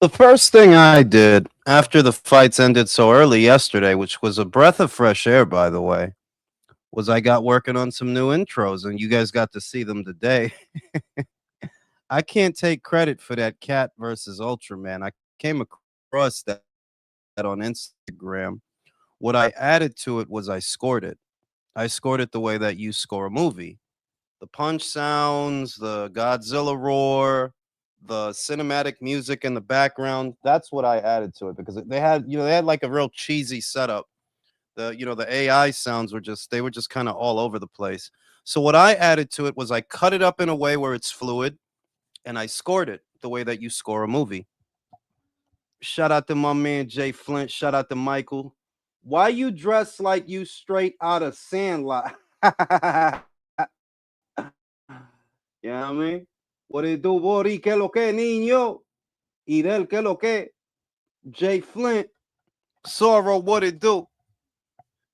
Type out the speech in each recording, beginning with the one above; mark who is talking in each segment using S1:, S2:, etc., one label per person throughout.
S1: The first thing I did after the fights ended so early yesterday, which was a breath of fresh air, by the way, was I got working on some new intros, and you guys got to see them today. I can't take credit for that Cat versus Ultraman. I came across that on Instagram. What I added to it was I scored it. I scored it the way that you score a movie. The punch sounds, the Godzilla roar, the cinematic music in the background. That's what I added to it because they had like a real cheesy setup. The AI sounds were just kind of all over the place. So what I added to it was I cut it up in a way where it's fluid and I scored it the way that you score a movie. Shout out to my man Jay Flint. Shout out to Michael. Why you dress like you straight out of Sandlot? You know what I mean? What it do, Bori? Que lo que, niño? Irel, que lo que? Jay Flint. Sorrow, what it do?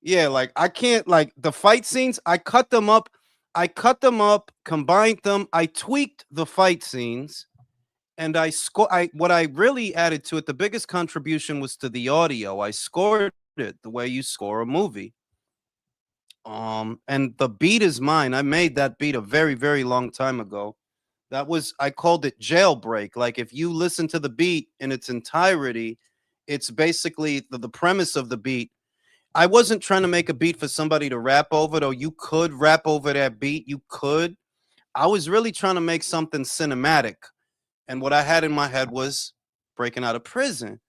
S1: Yeah, like I can't like the fight scenes, I cut them up. I cut them up, combined them, I tweaked the fight scenes, and I what I really added to it, the biggest contribution was to the audio. I scored it the way you score a movie. And the beat is mine. I made that beat a very, very long time ago. I called it jailbreak. Like if you listen to the beat in its entirety, it's basically the premise of the beat. I wasn't trying to make a beat for somebody to rap over, though you could rap over that beat. You could. I was really trying to make something cinematic. And what I had in my head was breaking out of prison.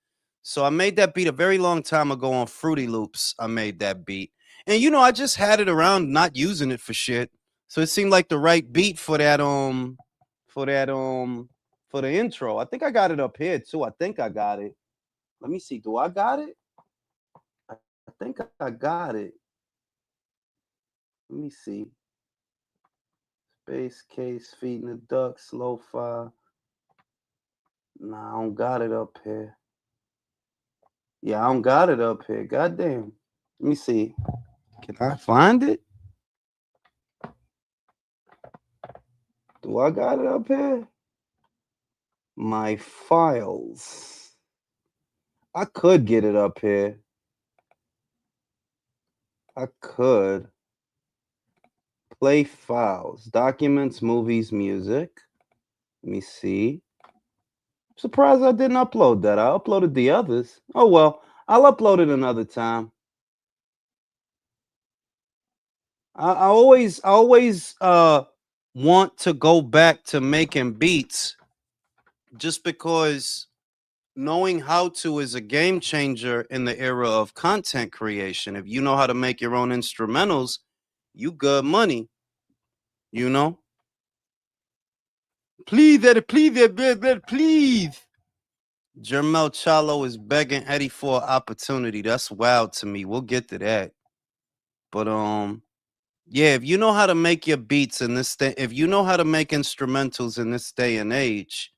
S1: So I made that beat a very long time ago on Fruity Loops. I made that beat. And I just had it around not using it for shit. So it seemed like the right beat for that for the intro. I think I got it up here too. I think I got it. Let me see. Do I got it? I think I got it. Let me see. Space case, feeding the ducks, lo-fi. Nah, I don't got it up here. Yeah, I don't got it up here. Goddamn. Let me see. Can I find it? Do I got it up here? My files. I could get it up here. I could. Play files. Documents, movies, music. Let me see. Surprised I didn't upload that. I uploaded the others. Oh well, I'll upload it another time. I always want to go back to making beats just because knowing how to is a game changer in the era of content creation. If you know how to make your own instrumentals, you good money, you know? Please. Jermel Charlo is begging Eddie for an opportunity. That's wild to me. We'll get to that. But yeah, if you know how to make your beats in this day, if you know how to make instrumentals in this day and age,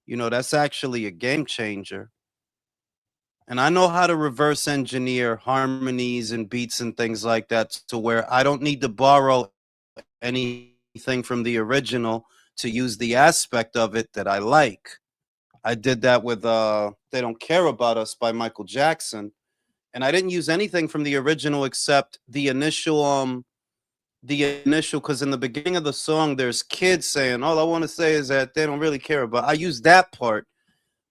S1: that's actually a game changer. And I know how to reverse engineer harmonies and beats and things like that to where I don't need to borrow anything from the original to use the aspect of it that I like. I did that with They Don't Care About Us by Michael Jackson. And I didn't use anything from the original except the initial because in the beginning of the song there's kids saying, all I want to say is that they don't really care about. I use that part,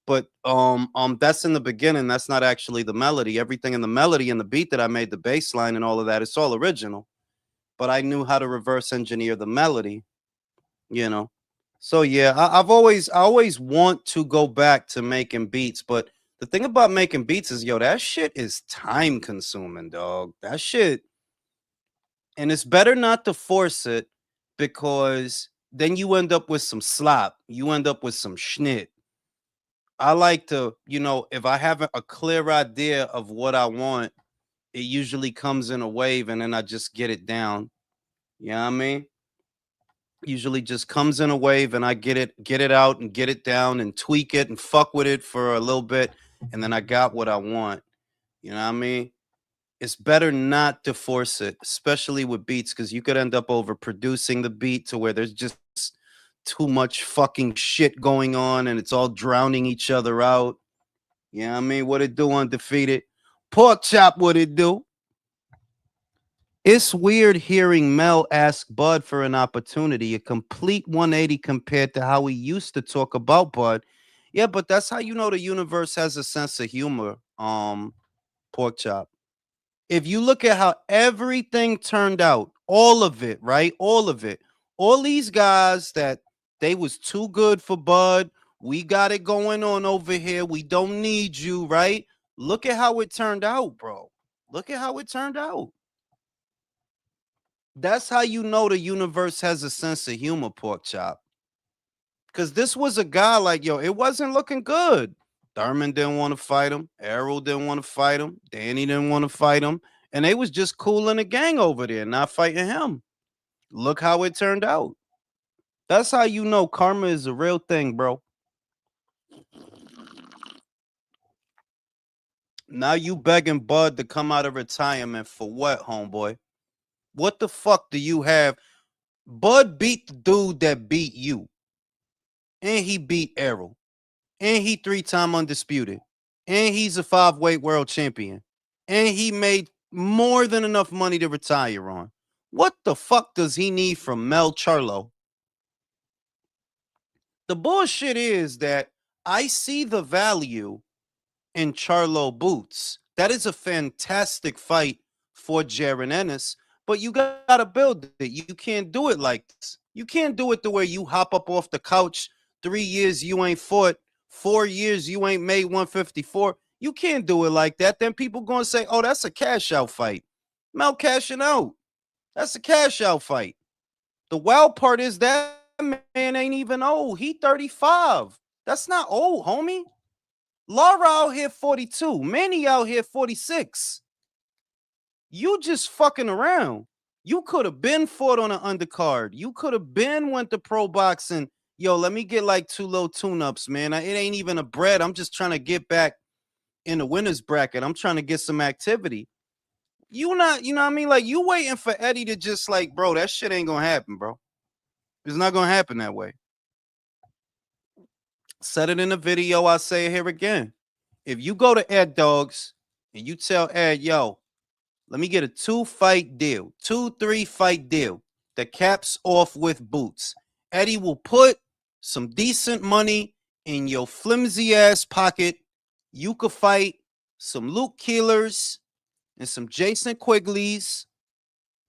S1: but that's in the beginning. That's not actually the melody. Everything in the melody and the beat that I made, the bass line and all of that, it's all original. But I knew how to reverse engineer the melody, you know. So yeah, I always want to go back to making beats, but the thing about making beats is, that shit is time consuming, dog. That shit, and it's better not to force it because then you end up with some slop. You end up with some schnit. I like to, if I have a clear idea of what I want, it usually comes in a wave and then I just get it down. You know what I mean? Usually just comes in a wave and I get it out and get it down and tweak it and fuck with it for a little bit and then I got what I want. You know what I mean? It's better not to force it, especially with beats, because you could end up overproducing the beat to where there's just too much fucking shit going on and it's all drowning each other out. You know what I mean? What it do, Undefeated? Pork chop, what it do? It's weird hearing Mel ask Bud for an opportunity, a complete 180 compared to how we used to talk about Bud. Yeah, but that's how you know the universe has a sense of humor, Pork chop. If you look at how everything turned out, all of it, right? All of it. All these guys that they was too good for Bud. We got it going on over here. We don't need you, right? Look at how it turned out, bro. Look at how it turned out. That's how you know the universe has a sense of humor, Pork chop. Because this was a guy like, yo, it wasn't looking good. Thurman didn't want to fight him. Errol didn't want to fight him. Danny didn't want to fight him. And they was just cooling the gang over there, not fighting him. Look how it turned out. That's how you know karma is a real thing, bro. Now you begging Bud to come out of retirement for what, homeboy? What the fuck do you have? Bud beat the dude that beat you. And he beat Errol. And he 3-time undisputed. And he's a 5-weight world champion. And he made more than enough money to retire on. What the fuck does he need from Mel Charlo? The bullshit is that I see the value in Charlo boots. That is a fantastic fight for Jaron Ennis, but you got to build it. You can't do it like this. You can't do it the way you hop up off the couch. 3 years you ain't fought. 4 years you ain't made 154. You can't do it like that. Then people going to say, oh, that's a cash out fight. Mel cashing out. That's a cash out fight. The wild part is that man ain't even old. He 35. That's not old, homie. Laura out here 42. Manny out here 46. You just fucking around. You could have been fought on an undercard. You could have been went to pro boxing. Yo, let me get like 2 little tune-ups, man. It ain't even a bread. I'm just trying to get back in the winner's bracket. I'm trying to get some activity. You not, you know what I mean? Like, you waiting for Eddie to just like, bro, that shit ain't gonna happen, bro. It's not gonna happen that way. Said it in the video. I'll say it here again. If you go to Ed Dogs and you tell Ed, yo, let me get a 2-fight deal, 2-3 fight deal that caps off with boots. Eddie will put some decent money in your flimsy ass pocket. You could fight some Luke Keelers and some Jason Quigleys,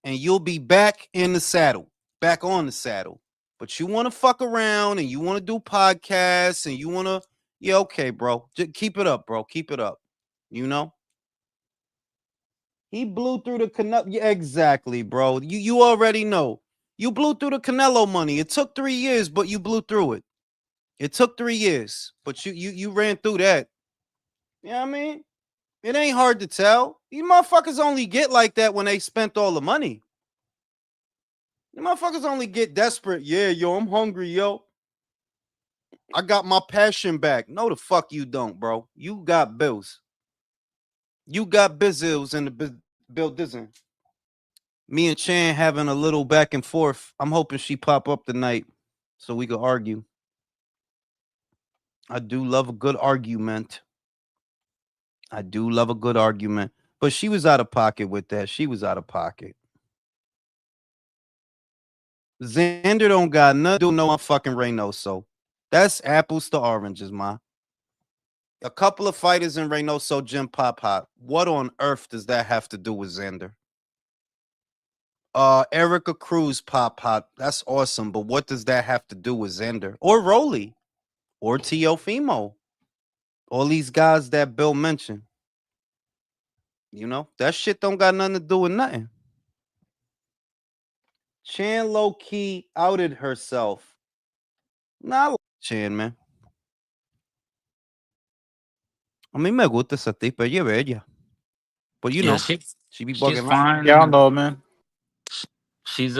S1: and you'll be back in the saddle, back on the saddle. But you want to fuck around and you want to do podcasts and you want to, yeah, okay, bro. Just keep it up, bro. Keep it up. You know? He blew through the Canelo. Yeah, exactly, bro. You already know. You blew through the Canelo money. It took 3 years, but you blew through it. It took 3 years, but you ran through that. You know what I mean? It ain't hard to tell. These motherfuckers only get like that when they spent all the money. The motherfuckers only get desperate. Yeah, yo, I'm hungry, yo. I got my passion back. No, the fuck you don't, bro. You got bills. You got bills in the bill doesn't. Me and Chan having a little back and forth. I'm hoping she pop up tonight so we could argue. I do love a good argument. I do love a good argument. But she was out of pocket with that. She was out of pocket. Xander don't got nothing to do no fucking Reynoso. That's apples to oranges, ma. A couple of fighters in Reynoso gym pop hot. What on earth does that have to do with Xander? Erica Cruz pop hot. That's awesome, but what does that have to do with Xander? Or Rolly? Or Teofimo? All these guys that Bill mentioned. You know, that shit don't got nothing to do with nothing. Chan low-key outed herself. Nah, I like Chan, man. A mí me gusta esa tipa, ella es bella. But you
S2: Yeah,
S1: know, she be
S2: she's
S1: bugging out.
S2: fine.
S3: Y'all know, man.
S2: She's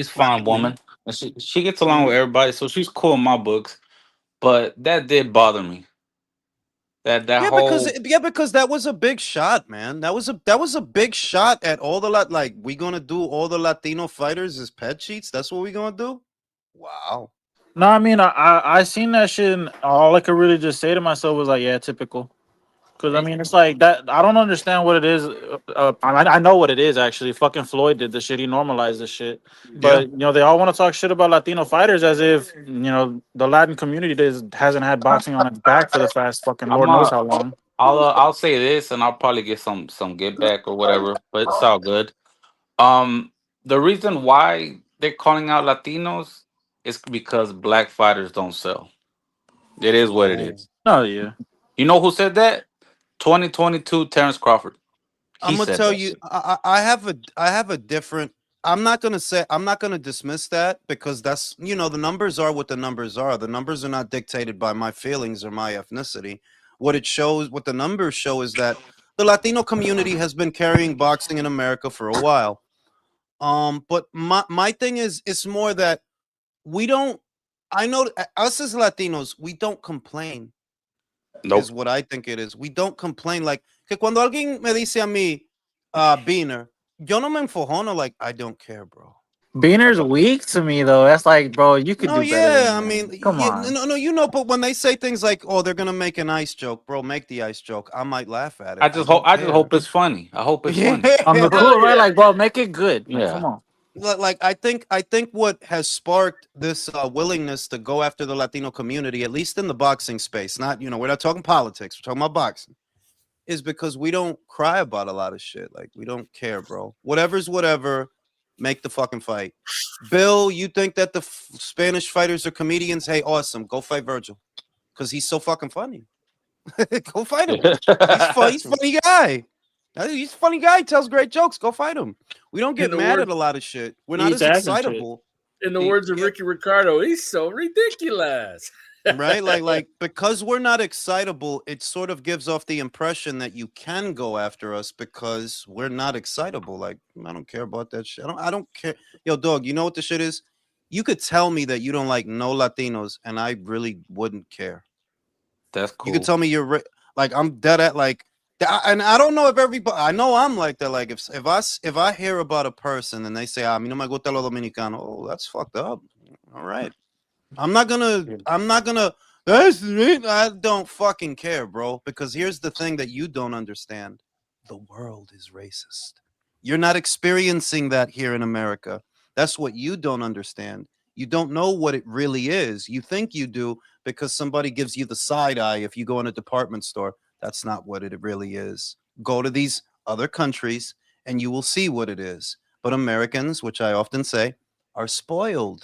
S2: fine woman. And she gets along with
S1: Mhm.
S2: everybody, so she's cool in my books. But that did bother me. That whole
S1: Because that was a big shot, man. That was a big shot at all the like we gonna do all the Latino fighters as pet sheets. That's what we gonna do. Wow.
S3: No, I mean, I seen that shit, and all I could really just say to myself was like, yeah, typical. Because I
S2: Hey,
S3: mean, it's like that. I don't understand what it is. I know what it is actually. Fucking Floyd did the shit. He normalized the shit.
S1: Yeah.
S3: But they all want to talk shit about Latino fighters as if the Latin community hasn't had boxing on its back for the past fucking
S2: I'm
S3: Lord knows how long.
S2: I'll say this, and I'll probably get some get back or whatever, but it's all good. The reason why they're calling out Latinos is because black fighters don't sell. It is what it
S1: Oh.
S2: is.
S3: Oh yeah,
S2: You know who said that? 2022 Terrence Crawford. He
S1: I'm gonna
S2: said
S1: tell
S2: that
S1: you,
S2: shit.
S1: I have a different. I'm not gonna dismiss that because that's the numbers are what the numbers are. The numbers are not dictated by my feelings or my ethnicity. What the numbers show is that the Latino community has been carrying boxing in America for a while. But my thing is, it's more that we don't. I know us as Latinos, we don't complain is
S2: Nope.
S1: what I think it is. We don't complain like que cuando alguien me dice a mí, Beaner, yo no me enfojono like I don't care, bro.
S3: Beaner's weak to me though. That's like, bro, you could
S1: No,
S3: do better
S1: yeah,
S3: than
S1: I mean,
S3: that. Come on.
S1: no, but when they say things like, "Oh, they're gonna make an ice joke," bro, make the ice joke. I might laugh at it. I don't
S2: I just
S1: care.
S2: hope it's funny. I hope it's
S1: Yeah,
S2: funny.
S3: On the
S4: Hell
S3: cool, right?
S4: yeah.
S3: Like, bro, make it good. Like, come
S2: Yeah.
S3: on.
S1: like I think what has sparked this willingness to go after the Latino community, at least in the boxing space, not we're not talking politics, we're talking about boxing is because we don't cry about a lot of shit. Like we don't care, bro. Whatever's whatever. Make the fucking fight. Bill, you think that the Spanish fighters are comedians? Hey, awesome. Go fight Virgil because he's so fucking funny. Go fight him. He's fun. He's a funny guy. He's a funny guy. He tells great jokes. Go fight him. We don't
S4: In
S1: get
S4: the
S1: mad
S4: words
S1: at a lot of shit. We're
S3: He
S1: not
S3: eats
S1: as
S3: ass and shit.
S1: excitable.
S4: in the words of
S1: Yeah,
S4: Ricky Ricardo, he's so ridiculous.
S1: right? Like because we're not excitable, it sort of gives off the impression that you can go after us because we're not excitable. Like I don't care about that shit. I don't care. Yo, dog, you know what the shit is? You could tell me that you don't like no Latinos, and I really wouldn't care.
S2: That's
S1: You could
S2: cool.
S1: tell me like I'm dead at like. And I don't know if everybody. I know I'm like that. Like if I hear about a person and they say, "Ah, a mí no me gusta lo dominicano," oh, that's fucked up. All right.
S2: Yeah.
S1: I'm not gonna that's it. I don't fucking care, bro. Because here's the thing that you don't understand. The world is racist. You're not experiencing that here in America. That's what you don't understand. You don't know what it really is. You think you do because somebody gives you the side eye if you go in a department store. That's not what it really is. Go to these other countries and you will see what it is. But Americans, which I often say, are spoiled.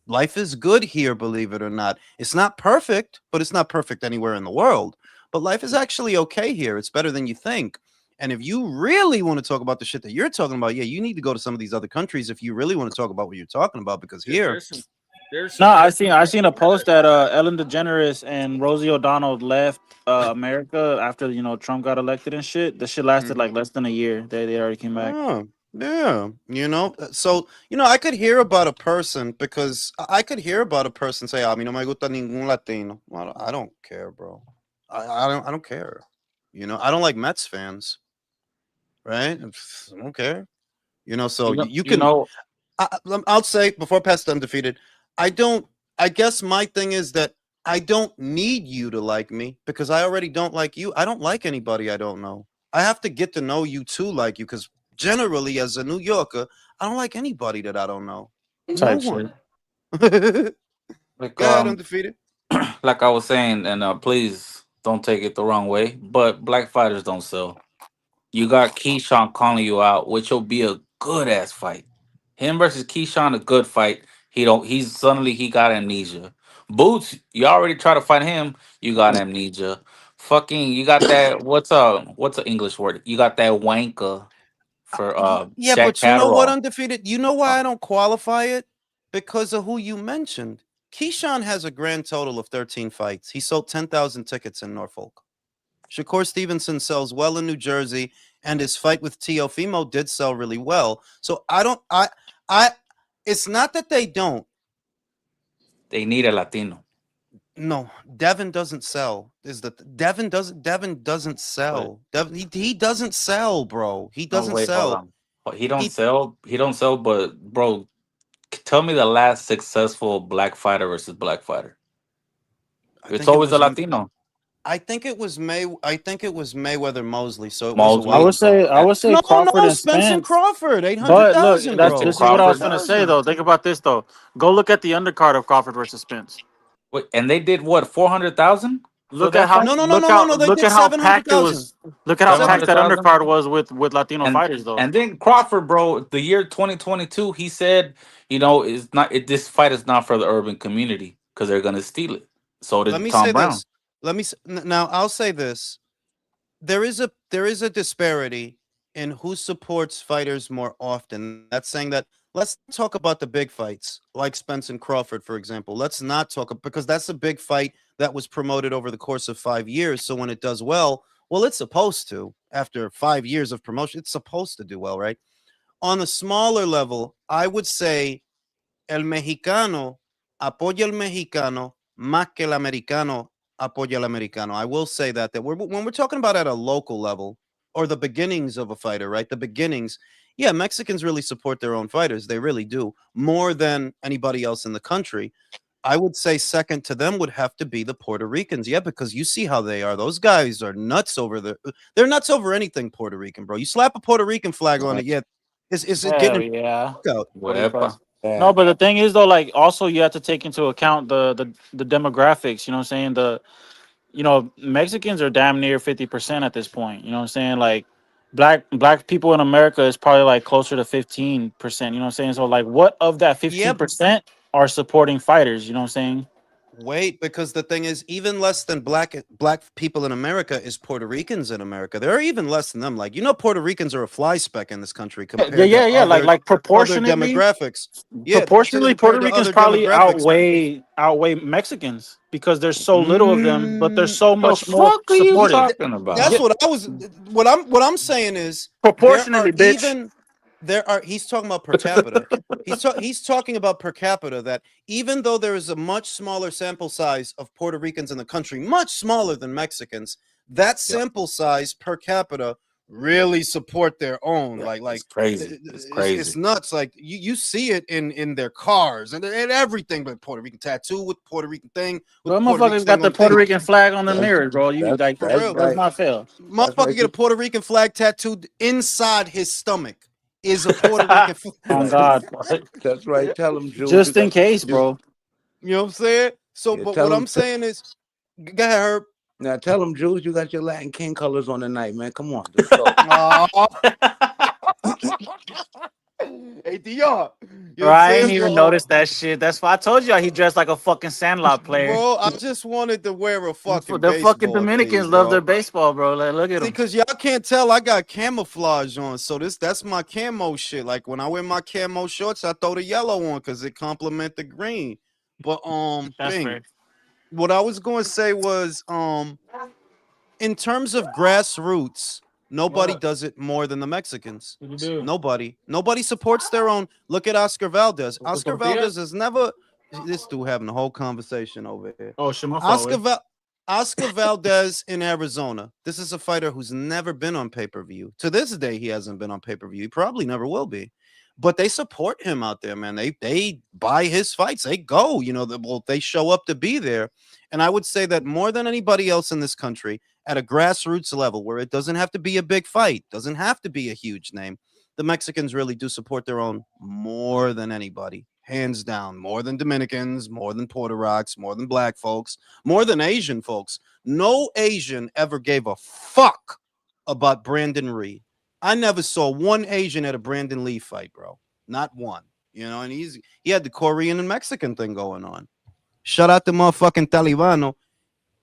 S1: Life is good here, believe it or not. It's not perfect, but it's not perfect anywhere in the world. But life is actually okay here. It's better than you think. And if you really want to talk about the shit that you're talking about, yeah, you need to go to some of these other countries if you really want to talk about what you're talking about. Because here,
S4: There's
S3: No,
S4: some
S3: I
S4: countries.
S3: seen a post that Ellen DeGeneres and Rosie O'Donnell left America after Trump got elected and shit. The shit lasted
S1: mhm.
S3: like less than a year. They already came back.
S1: Oh, yeah, so I could hear about a person because I could hear about a person say, "A mí no me gusta ningún latino." Well, I don't care, bro. I don't care. I don't like Mets fans, right? I don't care. So you
S2: You
S1: can.
S2: know,
S1: I'll say before past undefeated, I don't. I guess my thing is that I don't need you to like me because I already don't like you. I don't like anybody I don't know. I have to get to know you to like you because generally, as a New Yorker, I don't like anybody that I don't know. No
S3: Type
S1: one.
S3: shit.
S1: Go
S2: like
S1: ahead, undefeated.
S2: like I was saying, and please don't take it the wrong way, but black fighters don't sell. You got Keyshawn calling you out, which will be a good ass fight. Him versus Keyshawn, a good fight. He don't. He's suddenly he got amnesia. Boots, you already try to fight him. You got amnesia. Fucking, you got that. What's an English word? You got that wanker for
S1: Yeah,
S2: Jack
S1: but you know what,
S2: Catterall.
S1: undefeated? You know
S2: Uh,
S1: why I don't qualify it? Because of who you mentioned. Keyshawn has a grand total of 13 fights. He sold 10,000 tickets in Norfolk. Shakur Stevenson sells well in New Jersey, and his fight with Teofimo did sell really well. So I don't, I, it's not that they don't.
S2: they need a Latino,
S1: No, Devin doesn't sell. Is that Devin doesn't
S2: but
S1: sell. He doesn't sell, bro. He
S2: no,
S1: doesn't
S2: wait, hold
S1: sell.
S2: on. But he don't
S1: He
S2: sell. He don't sell. But bro, Tell me the last successful black fighter versus black fighter.
S1: I
S2: It's
S1: think it
S2: always a
S1: was
S2: Latino.
S1: I think it was Mayweather Mosley, so it was a
S2: Mosley.
S1: while ago.
S3: I would say
S1: No,
S3: Crawford
S1: no,
S3: and
S1: Spence
S3: Spence.
S1: Crawford,
S3: But look,
S1: 800,000,
S3: that's
S2: Spencer
S1: bro.
S3: this is what I was
S2: Crawford.
S3: gonna say
S1: 800,000.
S3: though. Think about this though. Go look at the undercard of Crawford versus Spence.
S2: Wait, and they did what? 400,000 for
S3: Look at
S2: that
S3: how
S2: fight.
S1: No, no, no, no, no, no. They
S3: look
S1: did
S3: at how packed it
S1: 700,000.
S3: was. Look at how
S2: Seven
S3: packed
S2: hundred
S3: that
S1: 700,000.
S2: thousand.
S3: undercard was with Latino
S2: And
S3: fighters though.
S2: and then Crawford, bro, the year 2022, he said, it's not. This fight is not for the urban community because they're gonna steal it. So
S1: Let
S2: did
S1: me
S2: Tom
S1: say
S2: Brown.
S1: this. Now I'll say this. There is a disparity in who supports fighters more often. That's saying that let's talk about the big fights like Spence and Crawford, for example. Let's not talk because that's a big fight that was promoted over the course of 5 years. So when it does well, it's supposed to. After 5 years of promotion, it's supposed to do well, right? On the smaller level, I would say el mexicano apoya al mexicano más que el americano apoya al americano. I will say that when we're talking about at a local level or the beginnings of a fighter, right? The beginnings, yeah, Mexicans really support their own fighters. They really do more than anybody else in the country. I would say second to them would have to be the Puerto Ricans. Yeah, because you see how they are. Those guys are nuts over they're nuts over anything Puerto Rican, bro. You slap a Puerto Rican flag on it, yeah. Is it
S3: Hell
S1: getting
S3: yeah.
S1: out?
S2: Wepa.
S3: No, but the thing is though, like also you have to take into account the demographics. You know what I'm saying? Mexicans are damn near 50% at this point. You know what I'm saying? Like black people in America is probably like closer to 15%. You know what I'm saying? So like what of that
S1: Yeah,
S3: 15% are supporting fighters? You know what I'm saying?
S1: wait, because the thing is, even less than black people in America is Puerto Ricans in America. There are even less than them. Like Puerto Ricans are a fly speck in this country
S3: Yeah,
S1: compared to
S3: yeah, yeah. Like
S1: other
S3: proportionately,
S1: demographics. Yeah, compared
S3: Puerto
S1: to
S3: Ricans
S1: other
S3: probably
S1: demographics.
S3: outweigh Mexicans because there's so little of them, but there's
S1: Mm,
S3: so
S2: The
S3: much more
S2: fuck are you
S3: supported.
S2: talking
S1: that's
S2: about?
S3: Yeah,
S1: what I was. What I'm saying is there are
S3: proportionally, bitch.
S1: even there are. He's talking about per capita. He's talking about per capita that even though there is a much smaller sample size of Puerto Ricans in the country, much smaller than Mexicans, that
S2: Yeah,
S1: sample size per capita really support their own.
S2: yeah,
S1: Like
S2: it's crazy. It's
S1: it's
S2: crazy.
S1: nuts. Like you see it in their cars and everything. But Puerto Rican tattoo with Puerto Rican thing with
S3: Bro,
S1: the Puerto Rican
S3: motherfuckers got
S1: thing
S3: the
S1: on
S3: Puerto
S1: thing.
S3: Rican flag on the
S5: That's
S3: mirror, bro. You
S5: that's
S3: like
S1: For
S5: that's
S1: real.
S3: let's
S5: right.
S3: not fail.
S5: That's
S1: Motherfucker
S5: right.
S1: get a Puerto Rican flag tattooed inside his stomach is a Puerto Rican flag.
S3: On
S5: Right.
S3: God,
S5: That's right. Tell them, Jules. You
S3: just in
S5: got
S3: case,
S5: you.
S3: bro.
S1: You know what I'm saying? So,
S5: Yeah.
S1: but
S5: Tell
S1: what
S5: them.
S1: I'm saying is, go ahead, Herb.
S5: Now tell them, Jules. You got your Latin King colors on tonight, man. Come on, dude. Talk.
S1: Aw. Hey, DR. You know
S3: Bro,
S1: what I'm
S3: I ain't
S1: saying?
S3: even
S1: So,
S3: noticed that shit. That's why I told you he dressed like a fucking Sandlot player.
S1: bro, I just wanted to wear a fucking
S3: The fucking
S1: baseball tee,
S3: Dominicans love their
S1: bro.
S3: baseball, bro. Like, look at
S1: See,
S3: them.
S1: cause y'all can't tell I got camouflage on, so that's my camo shit. Like when I wear my camo shorts, I throw the yellow on because it complement the green. But
S3: That's
S1: thing,
S3: fair.
S1: what I was going to say was in terms of grassroots, nobody
S3: What?
S1: does it more than the Mexicans.
S3: What you do?
S1: Nobody supports their own. Look at Oscar Valdez.
S3: The
S1: Oscar
S3: tortilla?
S1: Valdez has never. This dude having a whole conversation over here.
S3: Oh, shit, my fault,
S1: Oscar
S3: Will.
S1: Val- Oscar Valdez in Arizona. This is a fighter who's never been on pay-per-view. To this day, he hasn't been on pay-per-view. He probably never will be. But they support him out there, man. They buy his fights. They go, they show up to be there. And I would say that more than anybody else in this country, at a grassroots level, where it doesn't have to be a big fight, doesn't have to be a huge name, the Mexicans really do support their own more than anybody, hands down, more than Dominicans, more than Puerto Rocks, more than black folks, more than Asian folks. No Asian ever gave a fuck about Brandon Reed. I never saw one Asian at a Brandon Lee fight, bro. Not one. And he had the Korean and Mexican thing going on. Shout out to motherfucking Talibano.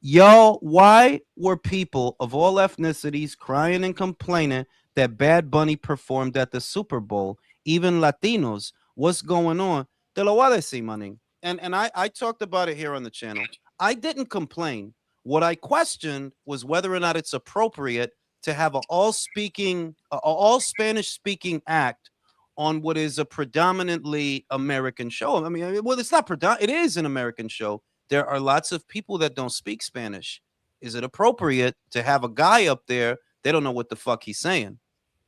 S1: Yo, why were people of all ethnicities crying and complaining that Bad Bunny performed at the Super Bowl? Even Latinos. What's going on? Te lo voy a decir, maning. And I talked about it here on the channel. I didn't complain. What I questioned was whether or not it's appropriate to have all Spanish speaking act on what is a predominantly American show. I mean, well, it's not it is an American show. There are lots of people that don't speak Spanish. Is it appropriate to have a guy up there? They don't know what the fuck he's saying.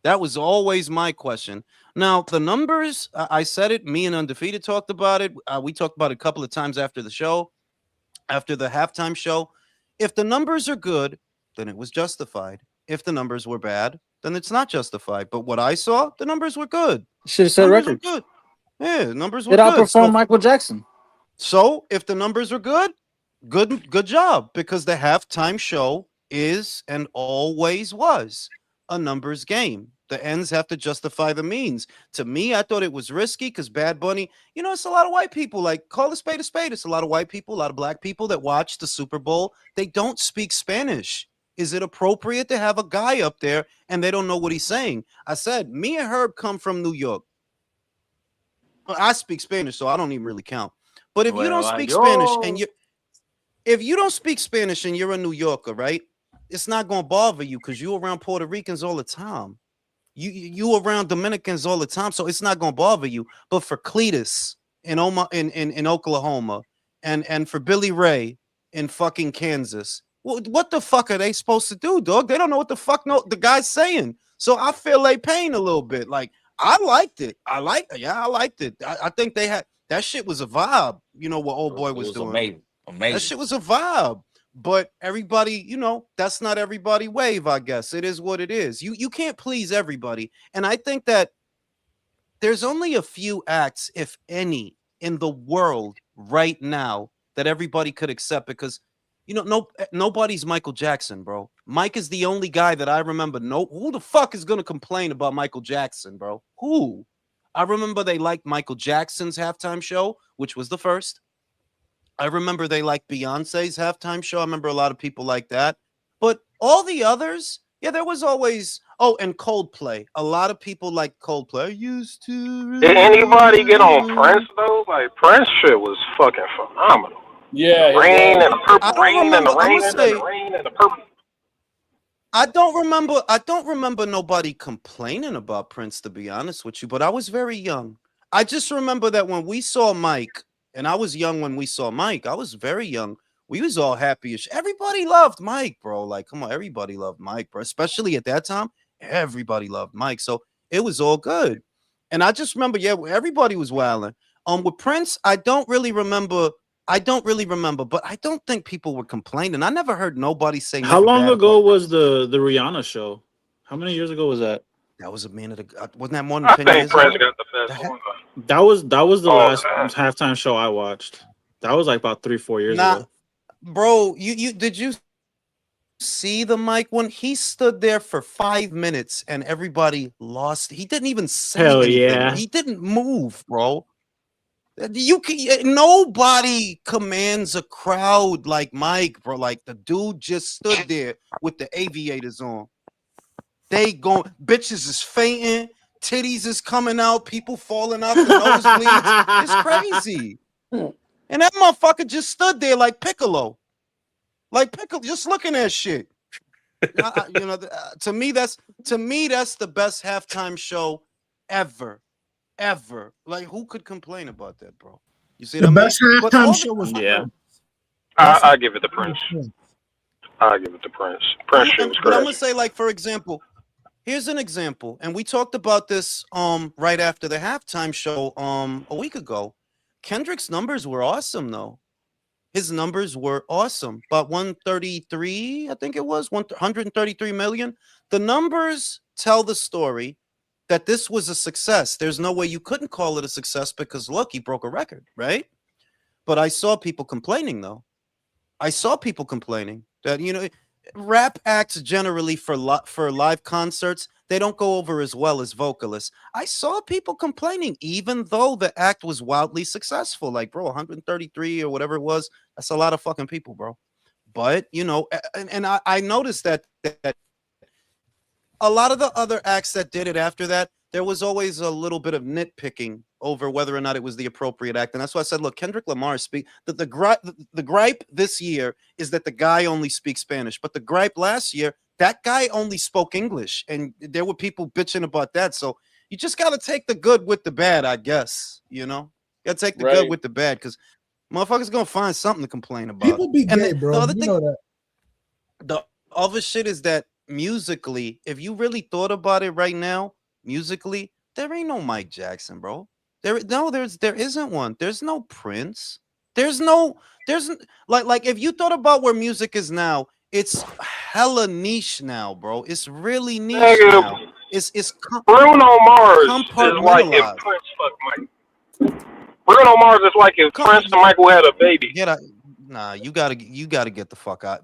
S1: That was always my question. Now, the numbers, I said it. Me and Undefeated talked about it. We talked about it a couple of times after the show, after the halftime show. If the numbers are good, then it was justified. If the numbers were bad, then it's not justified. But what I saw, the numbers were good.
S3: Should have set
S1: Numbers were
S3: records.
S1: good. Yeah, numbers were
S3: It
S1: good.
S3: outperformed Michael Jackson.
S1: So if the numbers are good, good job, because the halftime show is and always was a numbers game. The ends have to justify the means. To me, I thought it was risky because Bad Bunny, it's a lot of white people. Like, call a spade a spade. It's a lot of white people, a lot of black people that watch the Super Bowl. They don't speak Spanish. Is it appropriate to have a guy up there and they don't know what he's saying? I said, me and Herb come from New York. Well, I speak Spanish, so I don't even really count. But if you don't speak Spanish and if you don't speak Spanish and you're a New Yorker, right? It's not gonna bother you because you're around Puerto Ricans all the time. You around Dominicans all the time, so it's not gonna bother you. But for Cletus in Oklahoma and for Billy Ray in fucking Kansas, what the fuck are they supposed to do, dog? They don't know what the fuck the guy's saying. So I feel they pain a little bit. Like, I liked it. I liked it. I think they had that shit was a vibe. What old boy was doing.
S2: Amazing.
S1: That shit was a vibe. But everybody, that's not everybody wave, I guess. It is what it is. You can't please everybody. And I think that there's only a few acts, if any, in the world right now that everybody could accept because, nobody's Michael Jackson, bro. Mike is the only guy that I remember. Who the fuck is going to complain about Michael Jackson, bro? Who? I remember they liked Michael Jackson's halftime show, which was the first. I remember they liked Beyonce's halftime show. I remember a lot of people like that. But all the others, yeah, there was always... Oh, and Coldplay. A lot of people like Coldplay. I used to...
S6: Did anybody get on Prince, though? Like, Prince shit was fucking phenomenal.
S4: Yeah.
S6: The rain and the purple
S1: I don't
S6: rain
S1: remember,
S6: and the
S1: I'm
S6: rain
S1: gonna
S6: and
S1: say-
S6: the rain and the purple.
S1: I don't remember nobody complaining about Prince, to be honest with you, but I was very young. I just remember that when we saw Mike, and I was young when we saw Mike, I was very young. We was all happy as everybody loved Mike, bro. Like, come on, everybody loved Mike, bro. Especially at that time, everybody loved Mike. So it was all good. And I just remember, yeah, everybody was wilding. With Prince, I don't really remember, but I don't think people were complaining. I never heard nobody say
S3: How
S1: nothing
S3: long
S1: bad
S3: ago
S1: about
S3: was the Rihanna show? How many years ago was that?
S1: that. Was a man of the wasn't that more than
S6: I
S1: 10
S6: think
S1: years
S6: Prince
S1: ago?
S6: got the best one.
S3: That was the
S6: Oh,
S3: last
S6: man.
S3: halftime show I watched. That was like about 3-4 years
S1: Nah,
S3: ago.
S1: bro, you did you see the Mike one? He stood there for 5 minutes and everybody lost. He didn't even say
S3: Hell
S1: anything.
S3: yeah.
S1: He didn't move, bro. Nobody commands a crowd like Mike, bro. Like, the dude just stood there with the aviators on. They going, bitches is fainting, titties is coming out, people falling out the nosebleeds. It's crazy. And that motherfucker just stood there like Piccolo. Just looking at shit. To me, that's the best halftime show ever. Like, who could complain about that, bro? You see
S7: The
S1: what I
S7: best
S1: mean? But all
S7: halftime
S1: the-
S7: show was
S3: Yeah.
S6: I give it to Prince. I give it to Prince. Prince shit was
S1: But I'm gonna
S6: crazy.
S1: say, like, for example, here's an example, and we talked about this right after the halftime show a week ago. Kendrick's numbers were awesome, though. His numbers were awesome. About 133, I think it was 133 million. The numbers tell the story that this was a success. There's no way you couldn't call it a success because look, he broke a record, right? But I saw people complaining, though. I saw people complaining that rap acts generally for live concerts, they don't go over as well as vocalists. I saw people complaining, even though the act was wildly successful. Like, bro, 133 or whatever it was, that's a lot of fucking people, bro. But and I noticed that a lot of the other acts that did it after that, there was always a little bit of nitpicking over whether or not it was the appropriate act. And that's why I said, look, Kendrick Lamar the gripe this year is that the guy only speaks Spanish. But the gripe last year, that guy only spoke English. And there were people bitching about that. So you just got to take the good with the bad, I guess. You got to take the good
S4: Right.
S1: with the bad because motherfuckers going to find something to complain about.
S7: People be
S1: And
S7: gay,
S1: the
S7: bro.
S1: other
S7: You
S1: thing,
S7: know that.
S1: the other shit is that musically, if you really thought about it right now, musically, there ain't no Mike Jackson, bro. There isn't one. There's no Prince. There's no there's n- like if you thought about where music is now, it's hella niche now, bro. It's really niche
S6: Nigga,
S1: now. It's
S6: Bruno Mars is like if
S1: compartmentalized.
S6: Prince fucked Mike. Bruno Mars is like if
S1: Com-
S6: Prince and Michael had a baby.
S1: Get out. Nah, you gotta get the fuck out.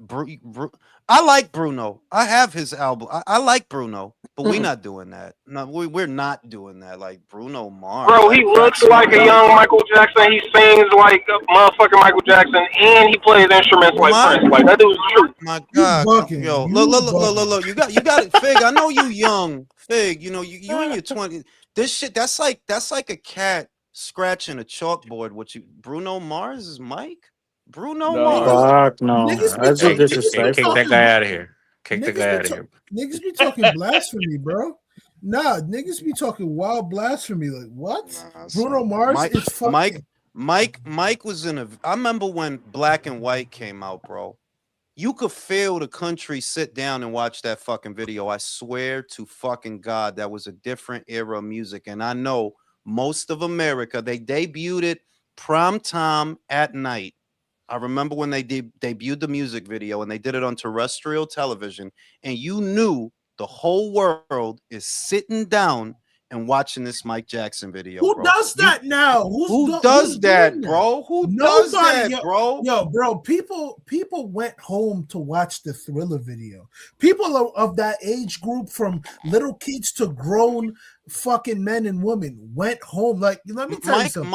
S1: I like Bruno. I have his album. I like Bruno, but we're not doing that. No, we're not doing that. Like Bruno Mars,
S6: Bro, he
S1: that
S6: looks
S1: cracks me
S6: like a
S1: up.
S6: young Michael Jackson. He sings like a motherfucking Michael Jackson, and he plays instruments like
S1: My
S6: Prince. Like that dude's true.
S1: my
S7: You
S1: God,
S7: bugging.
S1: yo,
S7: You
S1: look,
S7: bugging.
S1: you got it, Fig. I know you young, Fig. You know you in your 20s. This shit, that's like a cat scratching a chalkboard. What you Bruno Mars is Mike? Bruno
S4: No.
S1: Mars.
S3: Fuck no.
S7: Niggas be
S3: That's
S2: Hey,
S3: just
S7: talking.
S2: kick,
S7: Niggas be
S2: kick that
S3: disrespectful.
S2: guy
S7: talking.
S2: out of here. Kick the
S7: Niggas
S2: guy
S7: be
S2: out of here.
S7: niggas be talking blasphemy, bro. Nah, niggas be talking wild blasphemy. Like what?
S1: Nah,
S7: Bruno
S1: son.
S7: Mars is fucking.
S1: Mike was in a. I remember when Black and White came out, bro. You could feel the country sit down and watch that fucking video. I swear to fucking God, that was a different era of music. And I know most of America, they debuted it prime time at night. I remember when they debuted the music video and they did it on terrestrial television, and you knew the whole world is sitting down and watching this Mike Jackson video,
S7: Who
S1: bro.
S7: does that now?
S1: Who does that,
S7: doing
S1: bro? Who does
S7: Nobody,
S1: that, bro?
S7: Yo, bro, people went home to watch the Thriller video. People of that age group, from little kids to grown fucking men and women, went home. Like, let me tell you something.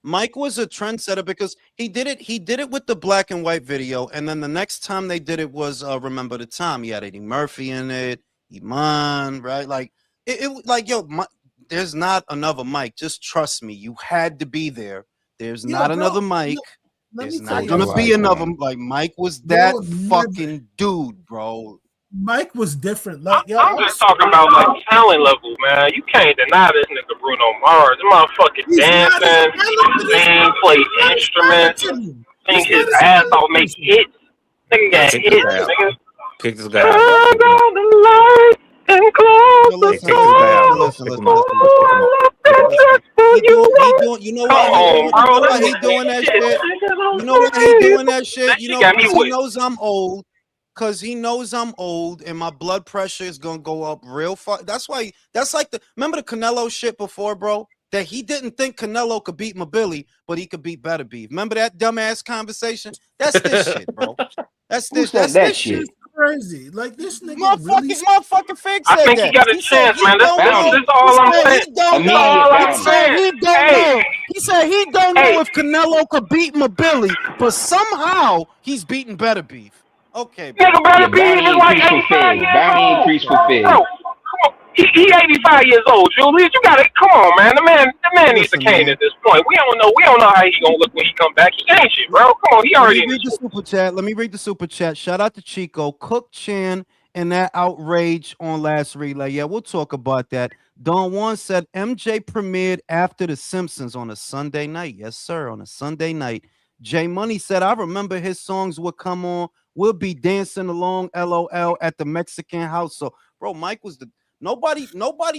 S1: Mike was a trendsetter because he did it with the Black and White video, and then the next time they did it was Remember the Time. He had Eddie Murphy in it, Iman, right? Like like yo, there's not another Mike. Just trust me, you had to be there. There's not
S7: Bro,
S1: another Mike.
S7: let
S1: There's
S7: me tell
S1: not
S7: you,
S1: gonna be
S8: Socialize,
S1: another.
S8: man.
S1: Like Mike was
S7: Bro,
S1: that
S7: never.
S1: fucking dude, bro.
S7: Mike was different. Like, yo,
S6: I'm just talking about like talent level, man. You can't deny this nigga Bruno Mars. This motherfucking
S7: he's not as
S6: dancing,
S7: talented as
S6: sing, play
S7: he's not as
S6: instruments,
S7: talented.
S6: sing
S7: He's
S6: his
S7: not as
S6: ass off,
S7: talented
S6: make
S7: as you.
S6: hits. Nigga got
S2: Kick this
S6: hits,
S2: guy out.
S6: nigga.
S2: Kick this guy out.
S6: Turn down the light and close
S1: No,
S6: the
S2: Hey,
S1: listen,
S2: kick this guy out,
S6: door.
S2: bro.
S1: listen,
S2: Kick him
S1: listen,
S2: out.
S1: listen, listen.
S2: Kick him out. Kick him out.
S6: Just for
S1: He
S6: you.
S1: doing, you know
S6: Come
S1: why he
S6: on,
S1: doing,
S6: bro.
S1: you know
S6: This
S1: why he
S6: nigga
S1: doing that
S6: shit.
S1: shit?
S6: Nigga,
S1: You know why he doing that shit?
S6: that
S1: You
S6: shit
S1: know,
S6: got me
S1: because he
S6: with.
S1: knows I'm old. Because he knows I'm old and my blood pressure is gonna go up real far. That's why. That's like remember the Canelo shit before, bro? That he didn't think Canelo could beat Mobili, but he could beat Better Beef. Remember that dumbass conversation? That's this shit, bro. That's
S8: Who
S1: this.
S8: said
S1: That's
S8: that
S1: this
S8: shit?
S1: shit.
S7: Crazy. Like, this nigga really.
S1: Motherfucking Fig
S6: I
S1: said
S6: think he
S1: that.
S6: got a
S1: He said
S6: chance,
S1: he
S6: man.
S1: don't
S8: Found
S1: know.
S6: This
S8: it.
S6: is all I'm saying.
S1: He don't
S6: That's
S1: know.
S8: Immediate
S6: all I'm
S1: He
S8: found it.
S1: said
S6: saying.
S1: he don't
S6: Hey,
S1: know. He said he don't
S6: hey,
S1: know if Canelo could beat Mobili, but somehow he's beating Better Beef. Okay, bro.
S6: nigga better
S8: Yeah,
S6: be
S8: bounty
S6: is like
S8: increase for
S6: 85
S8: Fig.
S6: years
S8: Bounty
S6: old.
S8: increase for
S6: Bro,
S8: Fig.
S6: come on. He 85 years old, Julius. You gotta come on, man. The man needs a
S1: Listen,
S6: cane
S1: man.
S6: at this point. We don't know how he gonna look when he come back. He ain't shit, bro. Come on, he
S1: Let
S6: already
S1: me
S6: in
S1: read
S6: this.
S1: the super chat. Let me read the super chat. Shout out to Chico, Cook Chan, and that outrage on last relay. Yeah, we'll talk about that. Don Juan said MJ premiered after The Simpsons on a Sunday night. Yes, sir, on a Sunday night. Jay Money said, I remember his songs would come on. We'll be dancing along, LOL, at the Mexican house. So, bro, Mike was the nobody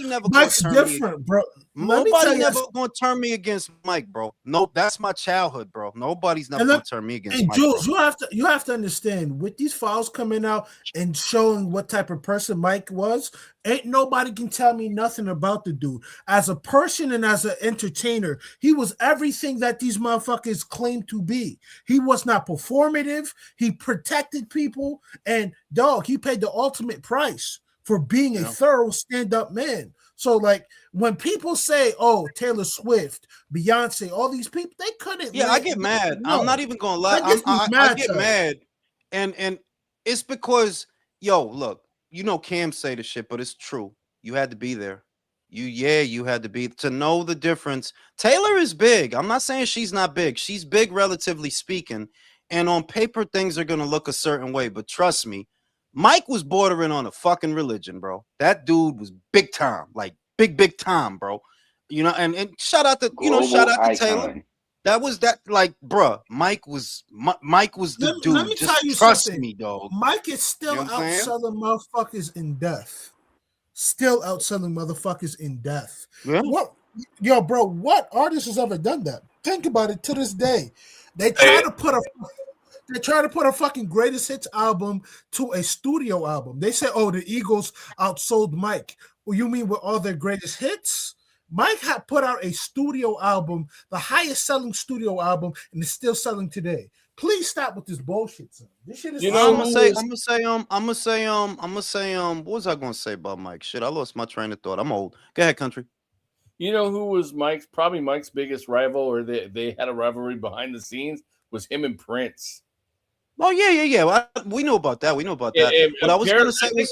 S1: never gonna
S7: Mike's
S1: turn me.
S7: different, bro. Let me
S1: Nobody
S7: tell you.
S1: never gonna turn me against Mike, bro. No, that's my childhood, bro. Nobody's never
S7: And
S1: gonna
S7: look,
S1: turn me against
S7: and
S1: Mike, bro.
S7: Jules, you have to understand, with these files coming out and showing what type of person Mike was, ain't nobody can tell me nothing about the dude. As a person and as an entertainer, he was everything that these motherfuckers claim to be. He was not performative. He protected people, and dog, he paid the ultimate price for being a thorough stand-up man. So, like, when people say, "Oh, Taylor Swift, Beyonce, all these people," they couldn't.
S1: Yeah, I get mad.
S7: No.
S1: I'm not even gonna lie.
S7: That gets me
S1: I
S7: mad,
S1: get
S7: son.
S1: mad, and it's because look, you know, Cam say the shit, but it's true. You had to be there. You had to be to know the difference. Taylor is big. I'm not saying she's not big. She's big, relatively speaking, and on paper things are gonna look a certain way. But trust me, Mike was bordering on a fucking religion, bro. That dude was big time, like big time, bro. You know, and shout out to
S8: Global
S1: shout out to
S8: icon.
S1: Taylor. That was that, like, bruh. Mike was the
S7: Let
S1: dude.
S7: me tell
S1: Just
S7: you
S1: trust
S7: something.
S1: me, dog.
S7: Mike is still
S1: You know what I'm saying?
S7: outselling motherfuckers in death. Still outselling motherfuckers in death.
S1: Yeah.
S7: What, yo, bro? What artist has ever done that? Think about it. To this day, they
S6: Hey,
S7: try to put a fucking greatest hits album to a studio album. They say, "Oh, the Eagles outsold Mike." Well, you mean with all their greatest hits? Mike had put out a studio album, the highest selling studio album, and it's still selling today. Please stop with this bullshit, son. This shit is
S4: You know
S1: I'm
S4: who
S1: gonna say,
S4: was-
S1: what was I gonna say about Mike? Shit, I lost my train of thought. I'm old. Go ahead, country.
S4: You know who was probably Mike's biggest rival, or they had a rivalry behind the scenes, was him and Prince.
S1: Oh yeah. Well, we know about that. We know about that.
S4: And
S1: What I was gonna say
S4: I
S1: was,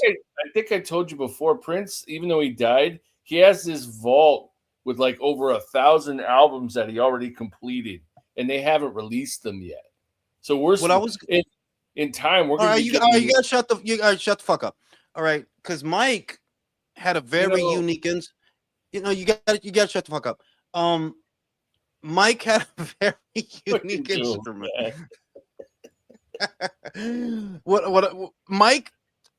S4: think I told you before, Prince, even though he died, he has this vault with like over 1,000 albums that he already completed, and they haven't released them yet. So we're
S1: what I was.
S4: in time. We're
S1: All
S4: gonna
S1: right,
S4: be
S1: you
S4: getting,
S1: gotta shut the fuck up. All right, because Mike had a very unique. You gotta shut the fuck up. Mike had a very unique instrument. what Mike?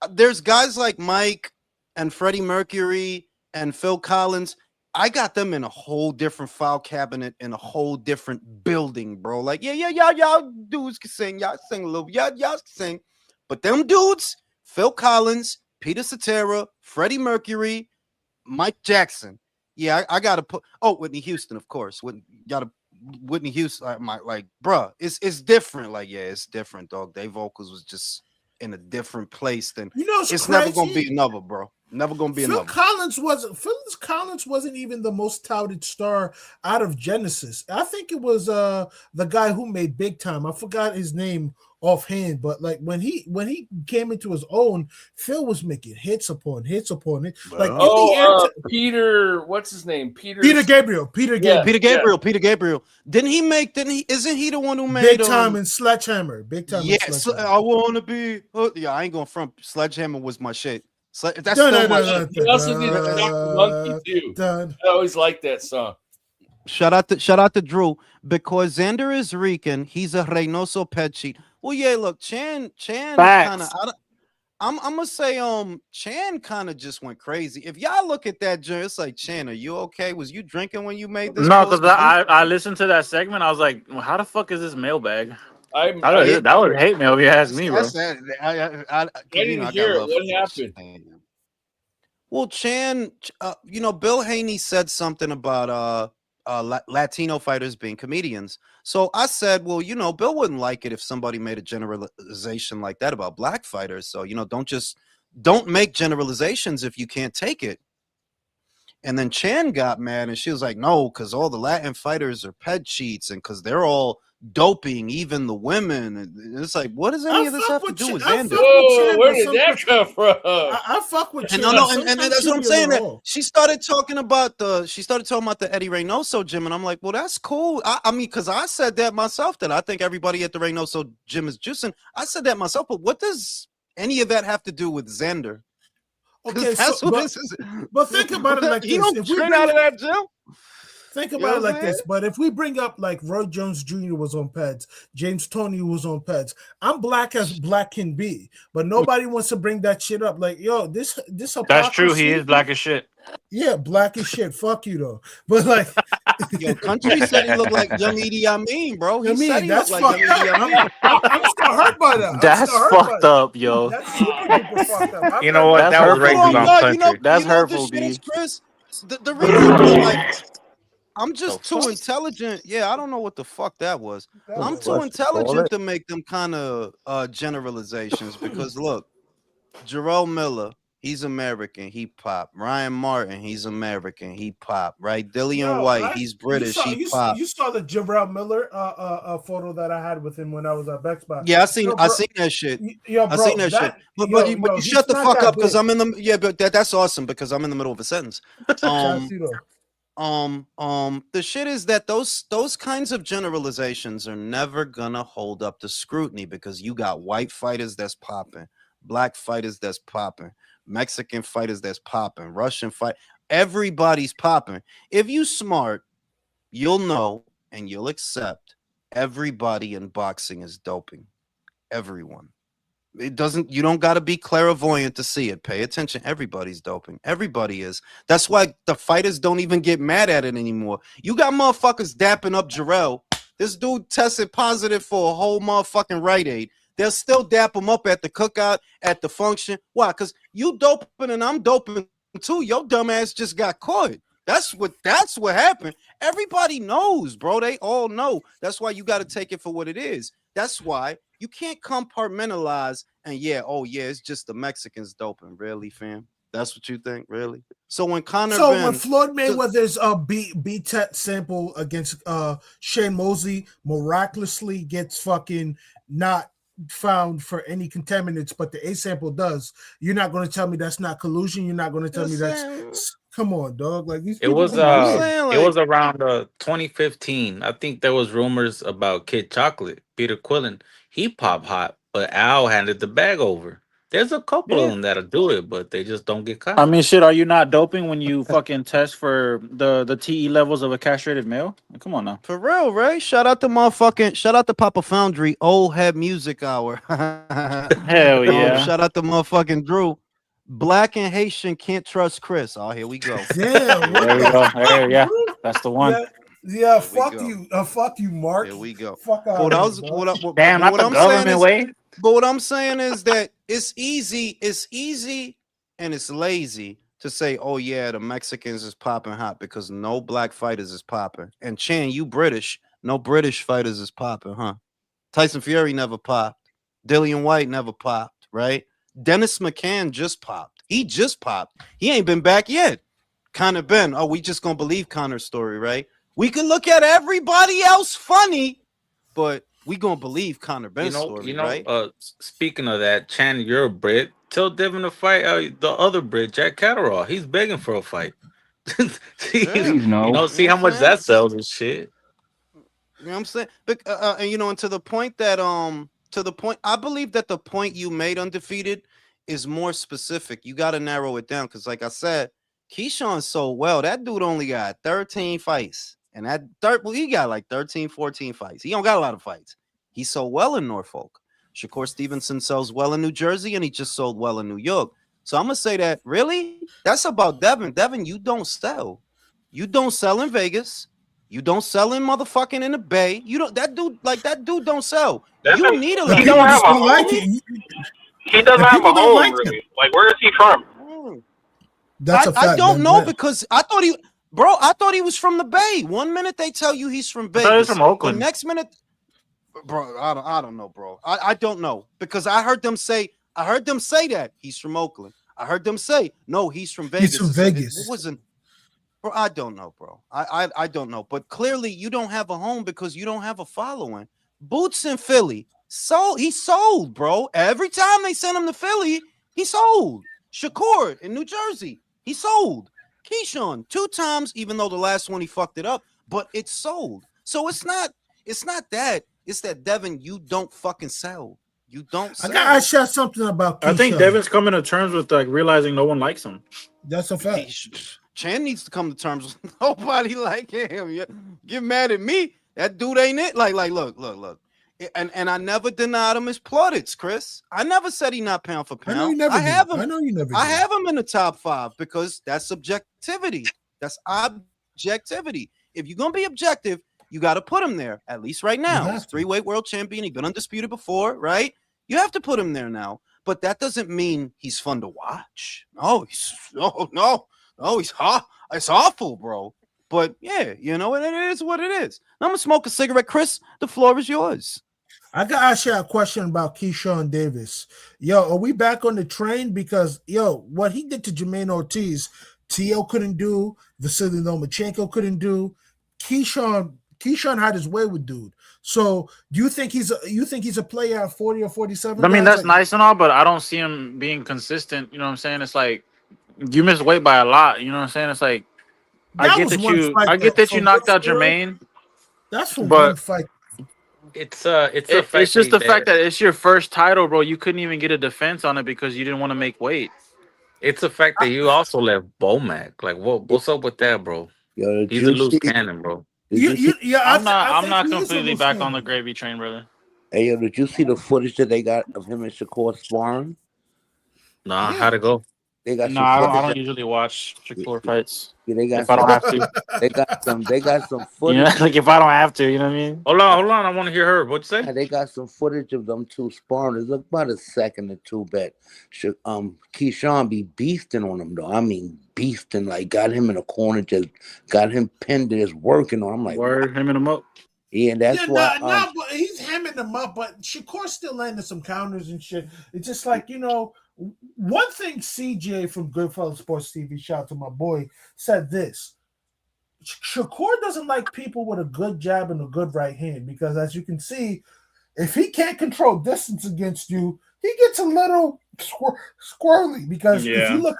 S1: There's guys like Mike and Freddie Mercury and Phil Collins. I got them in a whole different file cabinet in a whole different building, bro. Like, y'all dudes can sing, y'all sing a little, y'all can sing, but them dudes, Phil Collins, Peter Cetera, Freddie Mercury, Mike Jackson. Yeah, I gotta put. Oh, Whitney Houston, of course. Whitney Houston. Bruh, it's different. Like, yeah, it's different, dog. Their vocals was just in a different place than it's never gonna be another, bro. Never gonna be another.
S7: Phil Collins wasn't even the most touted star out of Genesis. I think it was the guy who made Big Time. I forgot his name offhand, but like when he came into his own, Phil was making hits upon hits upon it. Like
S4: Peter, what's his name? Peter
S7: Gabriel.
S1: Peter Gabriel. Isn't he the one who made
S7: Big Time and Sledgehammer? Big Time.
S1: Yes, I wanna be. Yeah, I ain't going front. Sledgehammer was my shit. That's still my shit.
S4: He also did Dr. Monkey too. I always liked that song.
S1: Shout out to Drew, because Xander is Rican. He's a Reynoso pet cheat. Well, yeah, look, Chan kind of. I'm gonna say Chan kind of just went crazy. If y'all look at that, it's like, Chan, are you okay? Was you drinking when you made this?
S3: No, because I listened to that segment. I was like, well, how the fuck is this mailbag? That was hate mail if you ask me, bro.
S4: I didn't hear it. What happened?
S1: Well, Chan, Bill Haney said something about Latino fighters being comedians. So I said, well, Bill wouldn't like it if somebody made a generalization like that about black fighters. So, don't make generalizations if you can't take it. And then Chan got mad and she was like, no, because all the Latin fighters are ped cheats and because they're all doping, even the women. And it's like, what does any of this have to do with Xander?
S4: Where did that come from?
S7: I fuck with Chan.
S1: And that's what I'm saying. That she started talking about the Eddie Reynoso gym, and I'm like, well, that's cool. I mean, because I said that myself, that I think everybody at the Reynoso gym is juicing. I said that myself, but what does any of that have to do with Xander?
S7: Okay,
S1: that's what this is.
S7: But think about it like this:
S1: don't train out of that gym.
S7: Think about it like this, but if we bring up like Roy Jones Jr. was on PEDS, James Toney was on PEDS. I'm black as black can be, but nobody wants to bring that shit up. Like, yo, this
S3: that's true. He is black as shit.
S7: Yeah, black as shit. Fuck you though. But like,
S1: yo, Country said he looked like young Idi Amin, bro. He said he
S7: that's
S1: looked like young Idi Amin.
S7: I'm still hurt by that.
S3: That's fucked up, yo.
S7: That's super duper fucked up.
S8: You know what? That was racist on Country.
S3: That's hurtful,
S1: B. Chris, the reason, like, I'm just too intelligent. Yeah, I don't know what the fuck that was. I'm too intelligent to make them kind of generalizations because look, Jarrell Miller, he's American, he pop. Ryan Martin, he's American, he pop. Right? Dillian White, he's British, he pop.
S7: You saw the Jarrell Miller photo that I had with him when I was at Bexbox.
S1: Yeah, I seen that shit. I seen that shit. But you shut the fuck up because I'm in the but that's awesome because I'm in the middle of a sentence. The shit is that those kinds of generalizations are never gonna hold up to scrutiny because you got white fighters that's popping, black fighters that's popping, Mexican fighters that's popping, Russian fight, everybody's popping. If you smart, you'll know and you'll accept everybody in boxing is doping. Everyone. It doesn't, you don't got to be clairvoyant to see it. Pay attention. Everybody's doping. Everybody is. That's why the fighters don't even get mad at it anymore. You got motherfuckers dapping up Jarrell. This dude tested positive for a whole motherfucking Rite Aid. They'll still dap him up at the cookout, at the function. Why? Because you doping and I'm doping too. Your dumb ass just got caught. That's what happened. Everybody knows, bro. They all know. That's why you got to take it for what it is. That's why you can't compartmentalize and it's just the Mexicans doping. Really, fam? That's what you think, really? So when
S7: when Floyd Mayweather's B-Tet sample against Shane Mosley miraculously gets fucking not found for any contaminants, but the A sample does, you're not going to tell me that's not collusion? You're not going to tell me that's... Come on, dog. Like these
S2: It was
S7: people
S2: it was around 2015. I think there was rumors about Kid Chocolate, Peter Quillen. He popped hot, but Al handed the bag over. There's a couple of them that'll do it, but they just don't get caught.
S3: I mean, shit, are you not doping when you fucking test for the TE levels of a castrated male? Come on now.
S1: For real, right? Shout out to Papa Foundry, Old Head Music Hour.
S3: Hell yeah.
S1: Shout out to motherfucking Drew. Black and Haitian can't trust Chris. Oh, here we go.
S7: Damn,
S3: there we go. There, yeah, that's the one.
S7: Yeah, fuck you. Fuck you, Mark.
S1: Here we go.
S7: Fuck out.
S3: Damn, not the government way.
S1: But what I'm saying is that it's easy and it's lazy to say, oh yeah, the Mexicans is popping hot because no black fighters is popping. And Chan, you British, no British fighters is popping, huh? Tyson Fury never popped. Dillian White never popped, right? Dennis McCann just popped. He just popped. He ain't been back yet. Conor Ben. Oh, we just gonna believe Conor's story, right? We could look at everybody else funny, but we gonna believe Conor Ben's story, right?
S2: Speaking of that, Chan, you're a Brit. Tell Devin to fight the other Brit, Jack Catterall. He's begging for a fight.
S9: Please no.
S2: See how much that sells and shit.
S1: You know what I'm saying? But, and to the point that I believe that the point you made, Undefeated, is more specific. You got to narrow it down because, like I said, Keyshawn sold well. That dude only got 13 fights. And he got like 13, 14 fights. He don't got a lot of fights. He sold well in Norfolk. Shakur Stevenson sells well in New Jersey, and he just sold well in New York. So I'm going to say that, really? That's about Devin. Devin, you don't sell. You don't sell in Vegas. You don't sell in motherfucking in the Bay. You don't. That dude don't sell.
S6: Devin,
S1: you need a.
S6: He don't have a home. He doesn't have a home, really. Like, where is he from?
S7: That's a fact.
S1: I don't know because I thought he was from the Bay. One minute they tell you he's from Vegas.
S3: He's from Oakland.
S1: The next minute, bro, I don't know, bro. I don't know because I heard them say that he's from Oakland. I heard them say no, he's from Vegas.
S7: He's from Vegas.
S1: It wasn't. Bro, I don't know, bro. I don't know. But clearly you don't have a home because you don't have a following. Boots in Philly. He sold, bro. Every time they sent him to Philly, he sold. Shakur in New Jersey, he sold. Keyshawn 2 times, even though the last one he fucked it up, but it sold. So it's not that. It's that Devin, you don't fucking sell. You don't sell.
S7: I gotta share something about Keyshawn.
S3: I think Devin's coming to terms with like realizing no one likes him.
S7: That's a fact.
S1: Chan needs to come to terms with nobody like him. Yeah. Get mad at me. That dude ain't it. Like, look. And I never denied him his plaudits, Chris. I never said he not pound for pound.
S7: I know you never did. I know you never did.
S1: I have him in the top 5 because that's subjectivity. That's objectivity. If you're gonna be objective, you got to put him there. At least right now, he's 3-weight world champion. He's been undisputed before, right? You have to put him there now. But that doesn't mean he's fun to watch. No, he's hot. It's awful, bro. But yeah, you know, it is what it is. I'm gonna smoke a cigarette, Chris. The floor is yours.
S7: I got to ask you a question about Keyshawn Davis. Yo, are we back on the train? Because, what he did to Jermaine Ortiz, T.O. couldn't do, Vasily Lomachenko couldn't do. Keyshawn had his way with dude. So do you think he's a player at 40 or 47?
S3: I mean, that's nice and all, but I don't see him being consistent. You know what I'm saying? It's like you miss weight by a lot. You know what I'm saying? It's like I get that you knocked out Jermaine.
S7: That's for one fight.
S2: It's
S3: just the fact that it's your first title, bro. You couldn't even get a defense on it because you didn't want to make weight.
S2: It's the fact that you also left Bomac. Like, what's up with that, bro?
S5: Yo,
S2: he's a loose cannon, bro.
S3: I'm not completely back on the gravy train, brother.
S5: Hey, yo, did you see the footage that they got of him and Shakur sparring?
S8: Nah, how'd it go?
S5: They got
S3: No,
S5: some
S3: I
S5: footage.
S3: don't usually watch Shakur fights.
S5: Yeah, they got
S3: if I don't have to.
S5: They got some footage.
S3: You know, like if I don't have to, you know what I mean?
S8: Hold on. I want to hear her. What'd you say?
S5: They got some footage of them two sparring. It's about a second or two, but Keyshawn be beasting on him though. I mean, beasting, like got him in a corner, just got him pinned, just working on. I'm like,
S3: word him him up.
S5: Yeah, and that's why.
S7: But he's hamming them up. But Shakur's still landing some counters and shit. It's just like, you know, one thing CJ from Goodfellas Sports TV, shout out to my boy, said this. Shakur doesn't like people with a good jab and a good right hand because, as you can see, if he can't control distance against you, he gets a little squirrely. Because if you look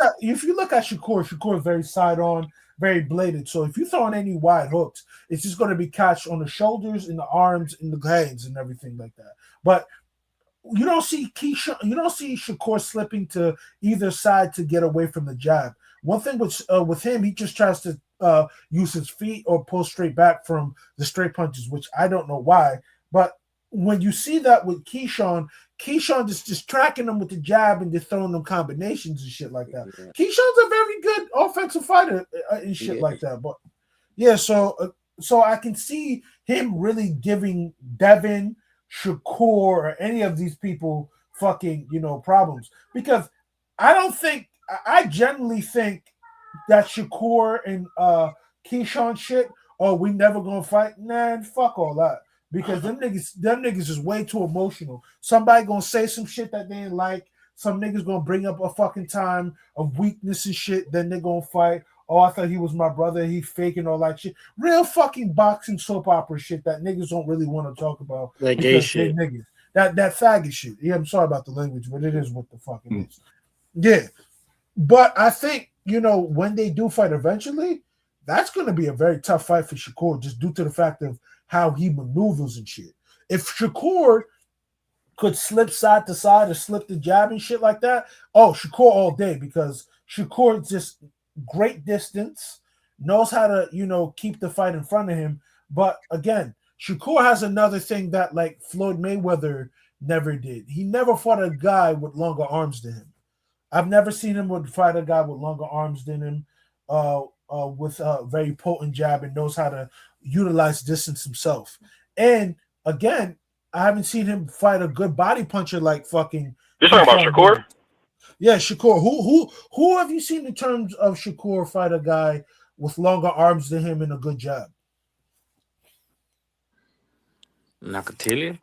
S7: at Shakur is very side on, very bladed. So if you throw in any wide hooks, it's just going to be catch on the shoulders, in the arms, in the hands, and everything like that. But you don't see Shakur slipping to either side to get away from the jab. One thing with him, he just tries to use his feet or pull straight back from the straight punches, which I don't know why. But when you see that with Keyshawn just tracking them with the jab and just throwing them combinations and shit like that. Yeah. Keyshawn's a very good offensive fighter and shit like that. But yeah, so I can see him really giving Devin, Shakur, or any of these people fucking, problems. Because I generally think that Shakur and Keyshawn shit, we never gonna fight. Nah, fuck all that. Because them niggas is way too emotional. Somebody gonna say some shit that they ain't like. Some niggas gonna bring up a fucking time of weakness and shit. Then they gonna fight. Oh, I thought he was my brother. He faking all that shit. Real fucking boxing soap opera shit that niggas don't really want to talk about.
S3: That gay shit.
S7: Niggas. That faggot shit. Yeah, I'm sorry about the language, but it is what the fuck it is. Yeah. But I think, when they do fight eventually, that's going to be a very tough fight for Shakur just due to the fact of how he maneuvers and shit. If Shakur could slip side to side or slip the jab and shit like that, Shakur all day, because Shakur just great distance, knows how to, keep the fight in front of him. But again, Shakur has another thing that like Floyd Mayweather never did. He never fought a guy with longer arms than him. I've never seen him fight a guy with longer arms than him, with a very potent jab and knows how to utilize distance himself. And again, I haven't seen him fight a good body puncher like fucking.
S6: You're talking about Shakur?
S7: Yeah, Shakur. Who have you seen in terms of Shakur fight a guy with longer arms than him and a good jab?
S8: Nakatili?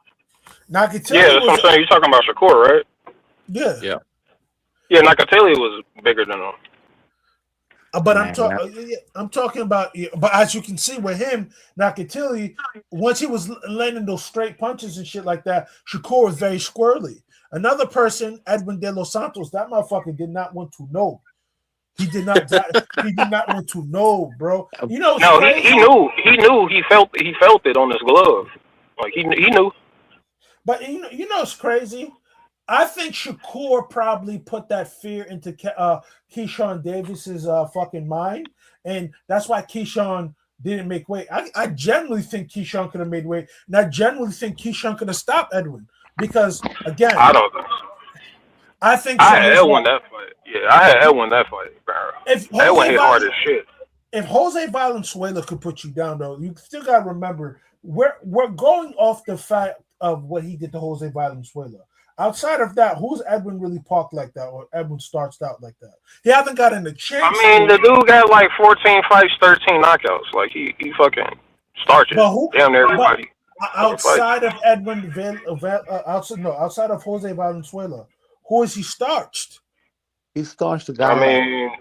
S6: Yeah, that's what I'm saying. You're talking about Shakur, right?
S7: Yeah.
S8: Yeah.
S6: Yeah, Nakatili was bigger than him.
S7: But I'm talking about. But as you can see with him, Nakatili, once he was landing those straight punches and shit like that, Shakur was very squirrely. Another person, Edwin De Los Santos, that motherfucker did not want to know. He did not. He did not want to know, bro. He knew.
S6: He felt it on his glove. Like he knew.
S7: But it's crazy. I think Shakur probably put that fear into Keyshawn Davis's fucking mind, and that's why Keyshawn didn't make weight. I genuinely think Keyshawn could have made weight, and I genuinely think Keyshawn could have stopped Edwin because, again,
S6: I don't think so.
S7: I think
S6: I had Edwin that fight. Yeah, I had Edwin that fight. Edwin hit hard as shit.
S7: If Jose Valenzuela could put you down, though, you still got to remember we're going off the fact of what he did to Jose Valenzuela. Outside of that, who's Edwin really parked like that, or Edwin starts out like that? He hasn't gotten a chance.
S6: I mean, the dude got like 14 fights, 13 knockouts. Like he fucking starches damn near everybody.
S7: Outside of Edwin, outside of Jose Valenzuela, who is he starched?
S5: He starched the guy.
S6: I mean,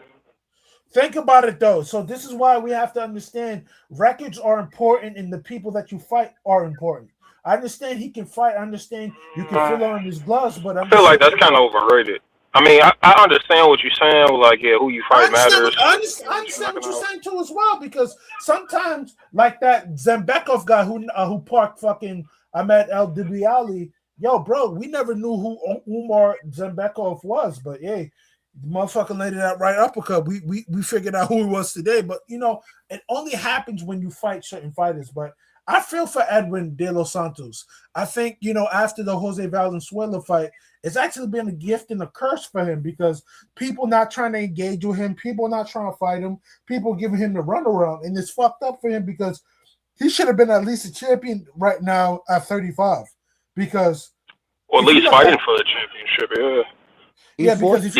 S7: think about it though. So this is why we have to understand records are important, and the people that you fight are important. I understand he can fight. I understand you can feel on his gloves, but I
S6: feel like that's kind of overrated. I mean, I understand what you're saying. Like, yeah, who you fight matters.
S7: I understand what you're saying too as well, because sometimes, like that Zembekov guy who parked fucking Ahmed El Dibiali, yo, bro, we never knew who Umar Zembekov was, but hey, The motherfucker landed that right uppercut. We figured out who he was today. But you know, it only happens when you fight certain fighters. But I feel for Edwin De Los Santos. I think, you know, after the Jose Valenzuela fight, it's actually been a gift and a curse for him because people not trying to engage with him, people not trying to fight him, people giving him the runaround, and it's fucked up for him because he should have been at least a champion right now at 35. Because
S6: or at least fighting for the championship, yeah.
S7: Yeah, because
S6: he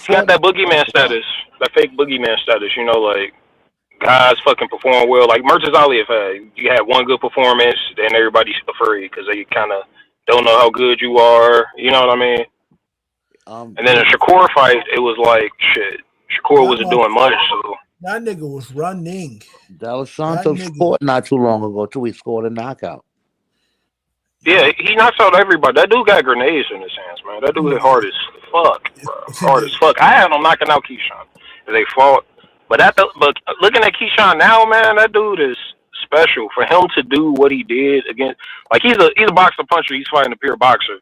S6: got that boogeyman status, that fake boogeyman status. You know, like guys fucking perform well. Like Emergence Ali, if you had one good performance, then everybody's afraid because they kind of don't know how good you are. You know what I mean? And then the Shakur fight, it was like shit. Shakur wasn't doing much, so
S7: that nigga was running.
S5: De Los Santos fought not too long ago too. He scored a knockout.
S6: Yeah, he knocks out everybody. That dude got grenades in his hands, man. That dude hit hard as fuck, bro. Hard as fuck. I had him knocking out Keyshawn. They fought. But looking at Keyshawn now, man, that dude is special. For him to do what he did against, like he's a boxer puncher. He's fighting a pure boxer.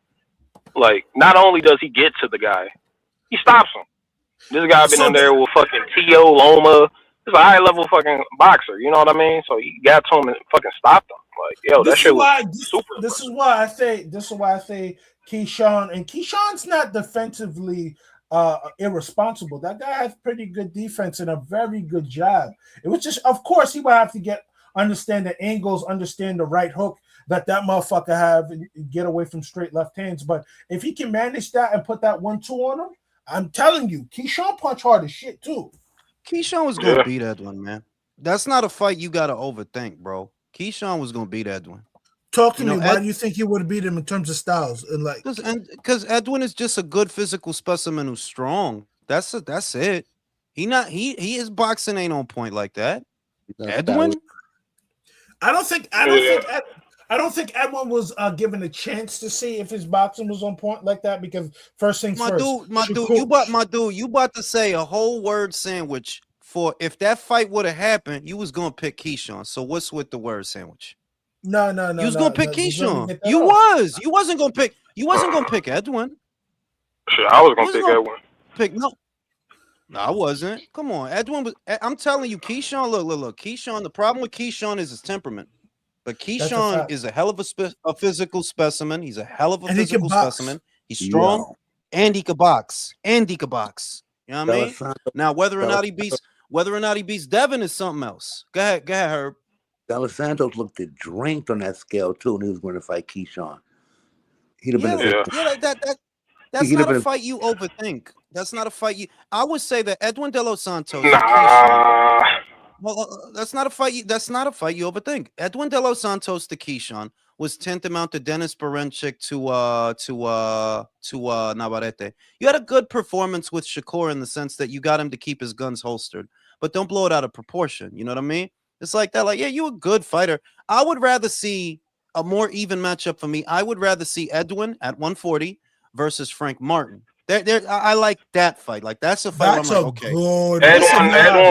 S6: Like, not only does he get to the guy, he stops him. This guy been in there with fucking T.O. Loma. He's a high level fucking boxer. You know what I mean? So he got to him and fucking stopped him. Like, yo, that shit was super.
S7: This is why I say Keyshawn, and Keyshawn's not defensively irresponsible. That guy has pretty good defense and a very good jab. It was just, of course, he would have to understand the angles, understand the right hook that motherfucker have, and get away from straight left hands. But if he can manage that and put that 1-2 on him, I'm telling you, Keyshawn punch hard as shit too.
S1: Keyshawn was gonna beat Edwin, man. That's not a fight you gotta overthink, bro. Keyshawn was gonna beat Edwin.
S7: Talk to me. Why do you think he would have beat him in terms of styles? And like,
S1: because Edwin is just a good physical specimen who's strong. That's it. His boxing ain't on point like that. Edwin.
S7: I don't think Edwin was given a chance to see if his boxing was on point like that because first things first.
S1: You about to say a whole word sandwich for if that fight would have happened, you was gonna pick Keyshawn. So what's with the word sandwich?
S7: No.
S1: You was gonna pick Keyshawn. You wasn't gonna pick Edwin.
S6: Shit, I was gonna pick Edwin.
S1: No, I wasn't. Come on, Edwin was. I'm telling you, Keyshawn. Look. Keyshawn. The problem with Keyshawn is his temperament. But Keyshawn is a hell of a physical specimen. He's a hell of a physical specimen. He's strong and he could box. You know what I mean? Now, whether or not he beats Devin is something else. Go ahead, Herb.
S5: De Los Santos looked at drink on that scale too, and he was going to fight Keyshawn. He'd have been
S1: that's not a fight you overthink. That's not a fight you. I would say that Edwin De Los Santos. Well, that's not a fight. That's not a fight you overthink. Edwin De Los Santos to Keyshawn was tantamount to Dennis Berenchik to Navarrete. You had a good performance with Shakur in the sense that you got him to keep his guns holstered, but don't blow it out of proportion. You know what I mean? It's like that. Like, yeah, you're a good fighter. I would rather see a more even matchup for me. I would rather see Edwin at 140 versus Frank Martin. I like that fight. Like that's a fight.
S7: That's
S1: I'm like, okay.
S6: Edwin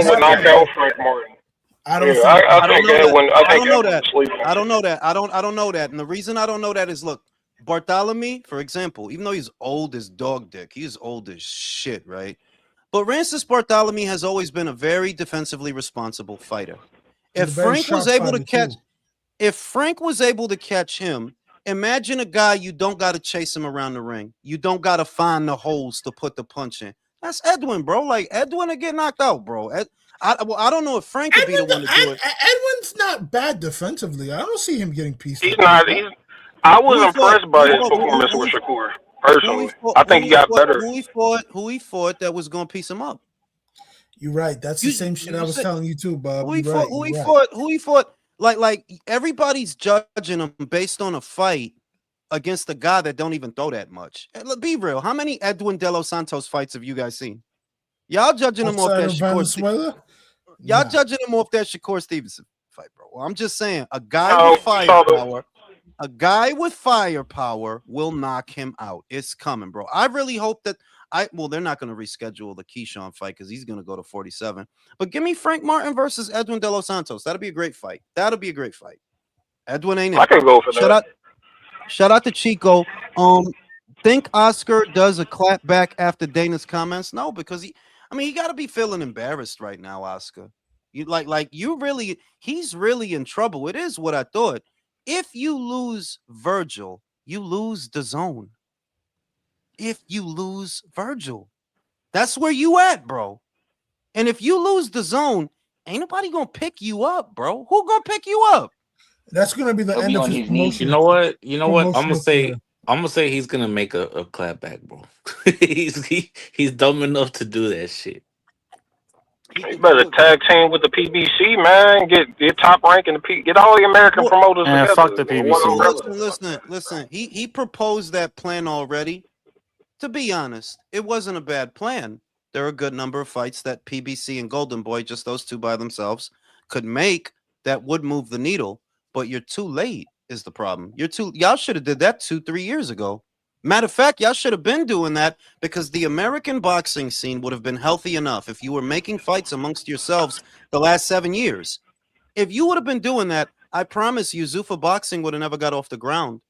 S6: would knock out Frank Martin.
S7: I don't know
S1: that. I don't know that. And the reason I don't know that is, look, Bartholomew, for example, even though he's old as dog dick, he's old as shit, right? But Rancis Bartholomew has always been a very defensively responsible fighter. If Frank was able to catch him, imagine a guy you don't got to chase him around the ring. You don't got to find the holes to put the punch in. That's Edwin, bro. Like, Edwin will get knocked out, bro. I don't know if Frank could be the one to do it.
S7: Edwin's not bad defensively. I don't see him getting pieces.
S6: He's not. I was impressed by his performance with Shakur. Personally, I think he got better.
S1: Who he fought that was going to piece him up?
S7: You're right. That's the same shit I was telling you too, Bob.
S1: Who he fought? Like everybody's judging him based on a fight against a guy that don't even throw that much. Be real. How many Edwin De Los Santos fights have you guys seen? Y'all judging him off that Shakur. Y'all judging him off that Shakur Stevenson fight, bro. Well, I'm just saying, a guy with firepower will knock him out. It's coming, bro. I really hope that they're not going to reschedule the Keyshawn fight because he's going to go to 47. But give me Frank Martin versus Edwin De Los Santos. That'll be a great fight. Edwin ain't it.
S6: I can go for that.
S1: Shout out to Chico. think Oscar does a clap back after Dana's comments? No, because he got to be feeling embarrassed right now, Oscar. He's really in trouble. It is what I thought. If you lose Virgil, you lose the zone. If you lose Virgil, that's where you at, bro. And if you lose the zone, ain't nobody gonna pick you up, bro. Who gonna pick you up?
S7: That's gonna be the end of his promotion.
S2: You know what? I'm gonna say he's gonna make a clap back, bro. he's dumb enough to do that shit.
S6: You better tag team with the PBC, man. Get top rank in the get all the American promoters
S3: man,
S6: together.
S3: Fuck the PBC.
S1: Listen. He proposed that plan already. To be honest, it wasn't a bad plan. There are a good number of fights that PBC and Golden Boy, just those two by themselves, could make that would move the needle. But you're too late is the problem. Y'all should have did that 2-3 years ago. Matter of fact, y'all should have been doing that because the American boxing scene would have been healthy enough if you were making fights amongst yourselves the last 7 years. If you would have been doing that, I promise you, Zuffa Boxing would have never got off the ground.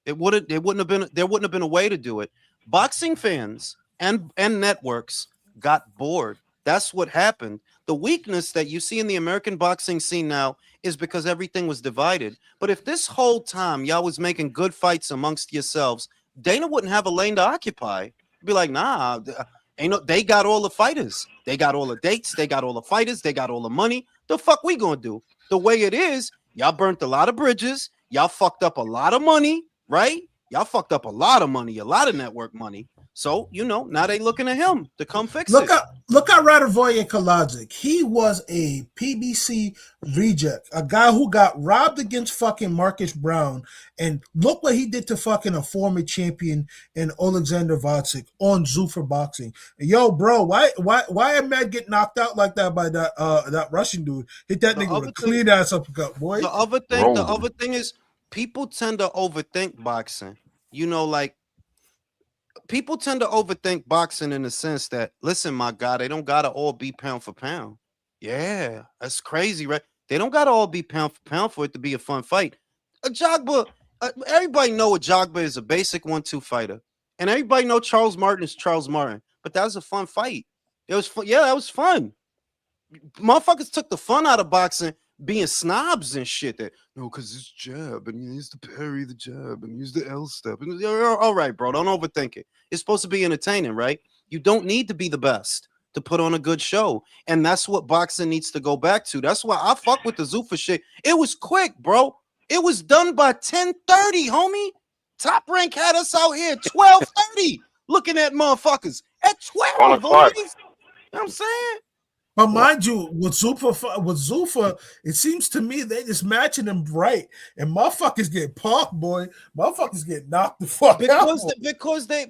S1: There wouldn't have been a way to do it. Boxing fans and networks got bored. That's what happened. The weakness that you see in the American boxing scene now is because everything was divided. But if this whole time y'all was making good fights amongst yourselves, Dana wouldn't have a lane to occupy. Be like, nah, they got all the fighters. They got all the dates. They got all the fighters. They got all the money. The fuck we gonna do? The way it is, y'all burnt a lot of bridges. Y'all fucked up a lot of money, right? Y'all fucked up a lot of money, a lot of network money. So, now they looking at him to come fix it.
S7: Look at Radavoje Kalajic. He was a PBC reject, a guy who got robbed against fucking Marcus Brown. And look what he did to fucking a former champion in Alexander Vacic on Zuffa Boxing. Yo, bro, why Ahmed get knocked out like that by that Russian dude? Hit that nigga with a clean ass uppercut, boy.
S1: The other thing is people tend to overthink boxing. People tend to overthink boxing in the sense that, listen, my God, they don't gotta all be pound for pound. Yeah, that's crazy, right? They don't gotta all be pound for pound for it to be a fun fight. Ajagba, everybody know Ajagba is a basic 1-2 fighter, and everybody know Charles Martin is Charles Martin. But that was a fun fight. It was fun. Yeah, that was fun. Motherfuckers took the fun out of boxing being snobs and shit. That because it's jab and he used to parry the jab and use the L step. And all right, bro, don't overthink it. It's supposed to be entertaining, right? You don't need to be the best to put on a good show, and that's what boxing needs to go back to. That's why I fuck with the Zuffa shit. It was quick, bro. It was done by 10:30, homie. Top Rank had us out here 12:30, looking at motherfuckers at 12. You know what I'm saying?
S7: But mind you, with Zuffa, it seems to me they just matching them right, and motherfuckers get parked, boy. Motherfuckers get knocked the fuck out.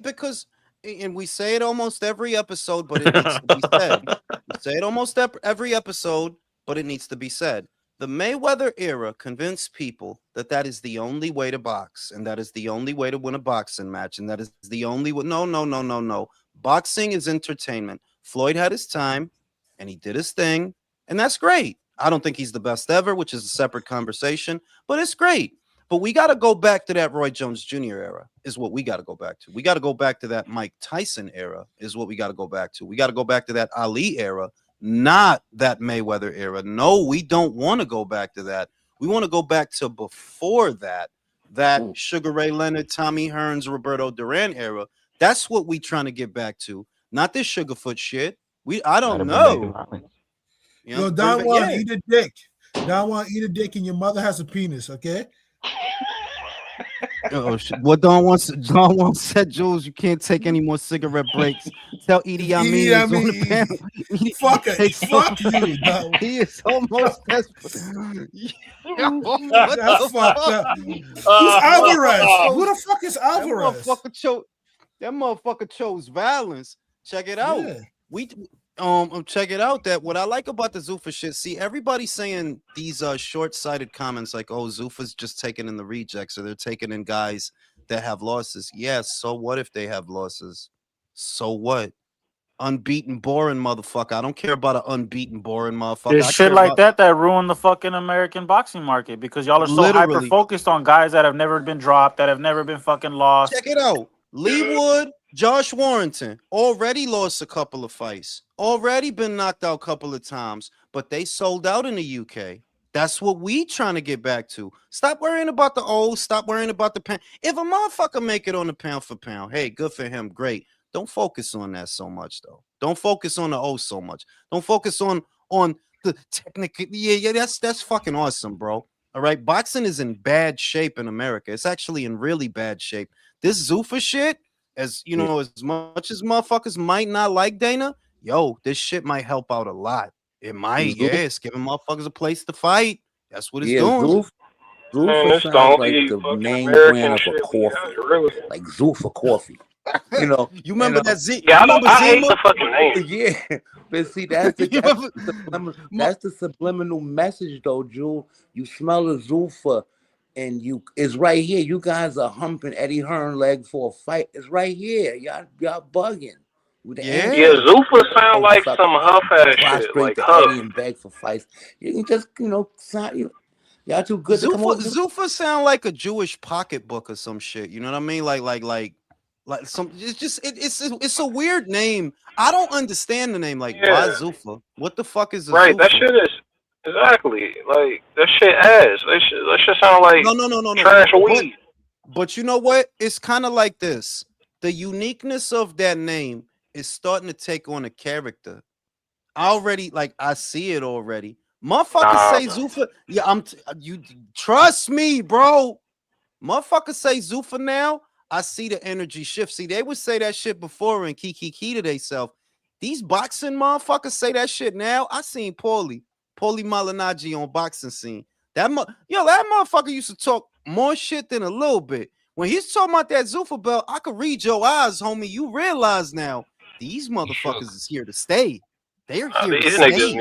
S1: Because, and we say it almost every episode, but it needs to be said. We say it almost every episode, but it needs to be said. The Mayweather era convinced people that is the only way to box, and that is the only way to win a boxing match, and that is the only way. No. Boxing is entertainment. Floyd had his time, and he did his thing, and that's great. I don't think he's the best ever, which is a separate conversation, but it's great. But we got to go back to that Roy Jones Jr. era is what we got to go back to. We got to go back to that Mike Tyson era is what we got to go back to. We got to go back to that Ali era, not that Mayweather era. No, we don't want to go back to that. We want to go back to before that Sugar Ray Leonard, Tommy Hearns, Roberto Duran era. That's what we trying to get back to, not this Sugarfoot shit. I don't know.
S7: Yo, Don Juan, eat a dick. Don Juan, eat a dick, and your mother has a penis, okay?
S1: Oh shit! What Don Juan said, Jules, you can't take any more cigarette breaks. Tell Edie Amin on the panel.
S7: Fuck you, Don.
S1: He is almost desperate.
S7: That's fucked up. Who's Alvarez? Who the fuck is Alvarez?
S1: That motherfucker chose violence. Check it out.
S7: Yeah.
S1: Check it out. That what I like about the Zuffa shit. See, everybody saying these short-sighted comments like, "Oh, Zuffa's just taking in the rejects, or they're taking in guys that have losses." Yes. So what if they have losses? So what? Unbeaten, boring motherfucker. I don't care about an unbeaten, boring motherfucker.
S3: There's shit like that ruined the fucking American boxing market because y'all are so hyper focused on guys that have never been dropped, that have never been fucking lost.
S1: Check it out. Lee Wood, Josh Warrington already lost a couple of fights, already been knocked out a couple of times, but they sold out in the UK. That's what we trying to get back to. Stop worrying about the old. Stop worrying about the pound. If a motherfucker make it on the pound for pound, hey, good for him. Great. Don't focus on that so much, though. Don't focus on the old so much. Don't focus on the technical. Yeah, that's fucking awesome, bro. All right, boxing is in bad shape in America. It's actually in really bad shape. This Zuffa shit, as you know, as much as motherfuckers might not like Dana, yo, this shit might help out a lot. It might, yeah. It's giving motherfuckers a place to fight. That's what it's doing.
S6: Man,
S5: Zuffa
S6: it's the
S5: sounds like
S6: only
S5: the
S6: fucking
S5: name
S6: American
S5: brand of a
S6: shit we
S5: coffee,
S6: got, really.
S5: like Zuffa coffee. You know,
S1: You remember that Z?
S6: Yeah,
S1: You remember
S6: I hate
S1: Zima?
S6: the fucking name.
S5: Yeah, but see, that's
S1: You remember-
S5: the subliminal message, though, Jewel. You smell a Zuffa, and it's right here. You guys are humping Eddie Hearn leg for a fight. It's right here. Y'all bugging. With the
S1: Yeah.
S6: Yeah, Zuffa sound like some huff ass shit,
S5: prostrate
S6: like
S5: to
S6: huff.
S5: Eddie and beg for fights. You can just, y'all too good to come over.
S1: Zuffa sound like a Jewish pocketbook or some shit. You know what I mean? Like some. It's just it's a weird name. I don't understand the name. Like, why Zuffa? What the fuck is a
S6: Right,
S1: Zuffa?
S6: that shit is exactly like that shit ass. That shit sound like
S1: no.
S6: trash weed.
S1: But you know what? It's kind of like this. The uniqueness of that name is starting to take on a character. I see it already. Motherfuckers say Zuffa. Yeah, you trust me, bro. Motherfuckers say Zuffa now. I see the energy shift. See, they would say that shit before and key to themselves. These boxing motherfuckers say that shit now. I seen Paulie Malignaggi on boxing scene. That motherfucker used to talk more shit than a little bit. When he's talking about that Zuffa belt, I could read your eyes, homie. You realize now these motherfuckers is here to stay. They're here to stay.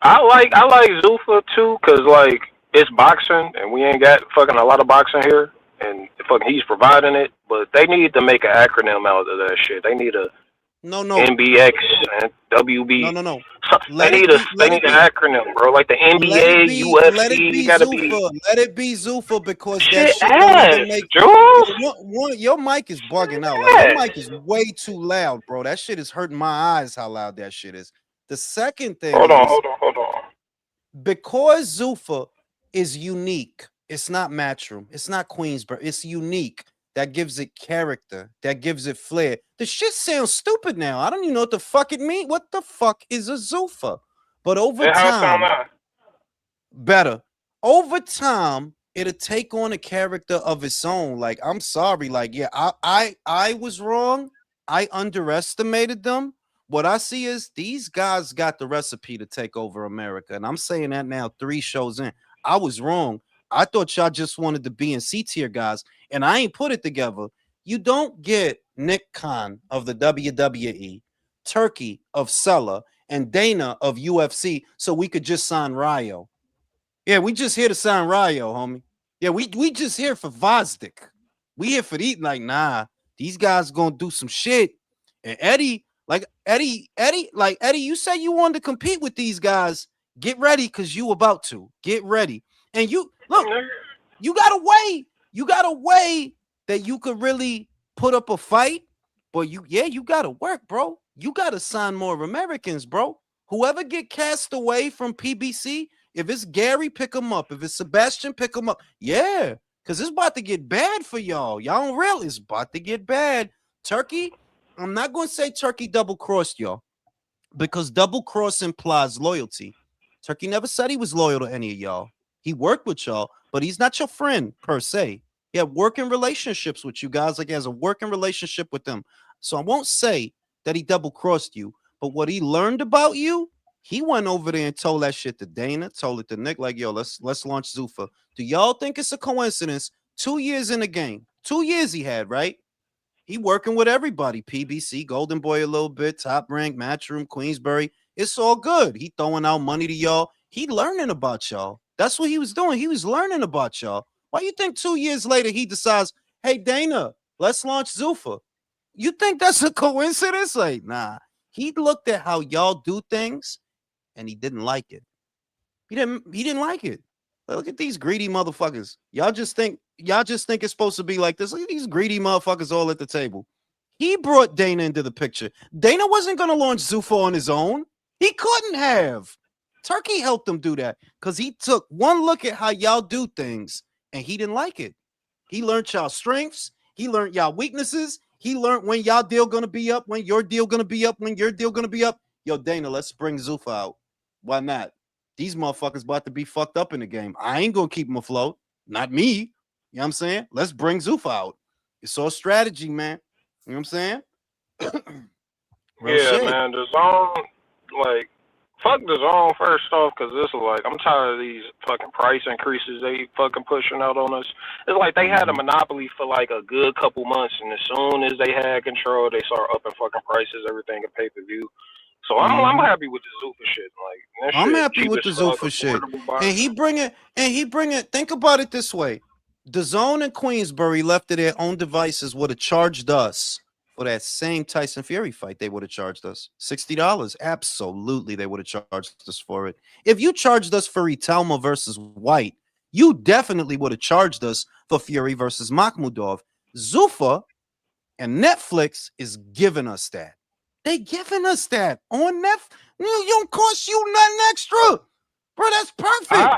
S6: I like Zuffa too, cause like it's boxing and we ain't got fucking a lot of boxing here, and fucking he's providing it. But they need to make an acronym out of that shit. They need a NBX and WB.
S1: No.
S6: They need an acronym, bro. Like the NBA, UFC.
S1: Let it be Zuffa. Let it be Zuffa because that shit
S6: ass,
S1: don't even make. Your mic is bugging out. Like, your mic is way too loud, bro. That shit is hurting my eyes. How loud that shit is. The second thing
S6: Hold on.
S1: Because Zuffa is unique. It's not Matchroom. It's not Queensborough. It's unique. That gives it character. That gives it flair. The shit sounds stupid now. I don't even know what the fuck it means. What the fuck is a Zuffa? But over time, better. Over time, it'll take on a character of its own. Like, I'm sorry. Like, yeah, I was wrong. I underestimated them. What I see is these guys got the recipe to take over America. And I'm saying that now 3 shows in. I was wrong. I thought y'all just wanted to be in C-tier guys, and I ain't put it together. You don't get Nick Khan of the WWE, Turkey of Sella, and Dana of UFC so we could just sign Ryo. Yeah, we just here to sign Ryo, homie. Yeah, we just here for Vosdik. We here for eating. Like, nah, these guys gonna do some shit. And Eddie, you say you wanted to compete with these guys. Get ready, because you about to. Get ready. And you look, you got a way that you could really put up a fight, but you gotta work, bro. You gotta sign more Americans, bro. Whoever get cast away from PBC, if it's Gary, pick him up. If it's Sebastian, pick him up. Yeah, because it's about to get bad for y'all. Y'all don't realize it's about to get bad. Turkey, I'm not gonna say Turkey double-crossed y'all, because double-cross implies loyalty. Turkey never said he was loyal to any of y'all. He worked with y'all, but he's not your friend per se. He had working relationships with you guys, like he has a working relationship with them. So I won't say that he double-crossed you, but what he learned about you, he went over there and told that shit to Dana, told it to Nick, like, yo, let's launch Zuffa. Do y'all think it's a coincidence? 2 years in the game. 2 years he had, right? He working with everybody. PBC, Golden Boy a little bit, Top Rank, Matchroom, Queensbury. It's all good. He throwing out money to y'all. He learning about y'all. That's what he was doing. He was learning about y'all. Why you think 2 years later he decides, hey, Dana, let's launch Zuffa? You think that's a coincidence? Like, nah. He looked at how y'all do things and he didn't like it. He didn't like it. Look at these greedy motherfuckers. Y'all just think y'all just think it's supposed to be like this. Look at these greedy motherfuckers all at the table. He brought Dana into the picture. Dana wasn't going to launch Zuffa on his own. He couldn't have. Turkey helped him do that because he took one look at how y'all do things and he didn't like it. He learned y'all strengths. He learned y'all weaknesses. He learned when y'all deal going to be up, when your deal going to be up, when your deal going to be up. Yo, Dana, let's bring Zuffa out. Why not? These motherfuckers about to be fucked up in the game. I ain't going to keep them afloat. Not me. You know what I'm saying? Let's bring Zuffa out. It's all strategy, man. You know what I'm saying?
S6: Yeah, man. The zone, like, fuck the zone first off, because this is like, I'm tired of these fucking price increases they fucking pushing out on us. It's like they had a monopoly for like a good couple months, and as soon as they had control, they started upping fucking prices, everything at pay-per-view. So I'm happy with the Zuffa shit. Like, that
S1: I'm
S6: shit
S1: happy with the Zuffa shit. And he bring it, think about it this way. The Zone in Queensbury left to their own devices would have charged us for that same Tyson Fury fight. They would have charged us $60. Absolutely, they would have charged us for it. If you charged us for Italma versus White, you definitely would have charged us for Fury versus Makhmudov. Zuffa and Netflix is giving us that. They giving us that on Netflix. It don't cost you nothing extra. Bro, that's perfect.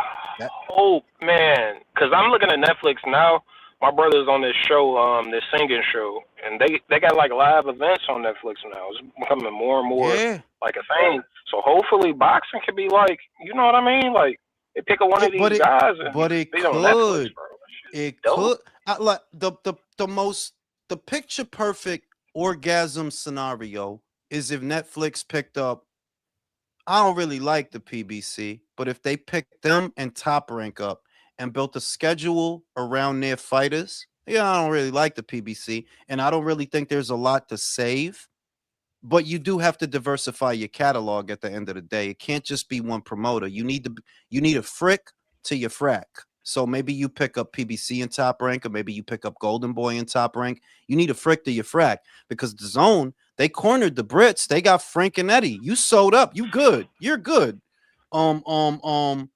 S6: Oh, man. Because I'm looking at Netflix now. My brother's on this show, this singing show. And they got, like, live events on Netflix now. It's becoming more and more like a thing. So hopefully boxing can be like, you know what I mean? Like, they pick up one of these guys and be on Netflix, bro.
S1: It could. Like the picture perfect orgasm scenario is if Netflix picked up, I don't really like the PBC, but if they picked them and Top Rank up and built a schedule around their fighters, yeah, I don't really like the PBC, and I don't really think there's a lot to save, but you do have to diversify your catalog at the end of the day. It can't just be one promoter. You need a frick to your frack. So maybe you pick up PBC in Top Rank, or maybe you pick up Golden Boy in Top Rank. You need a frick to your frack because the Zone, they cornered the Brits. They got Frank and Eddie. You sold up. You good. You're good. Motherfucking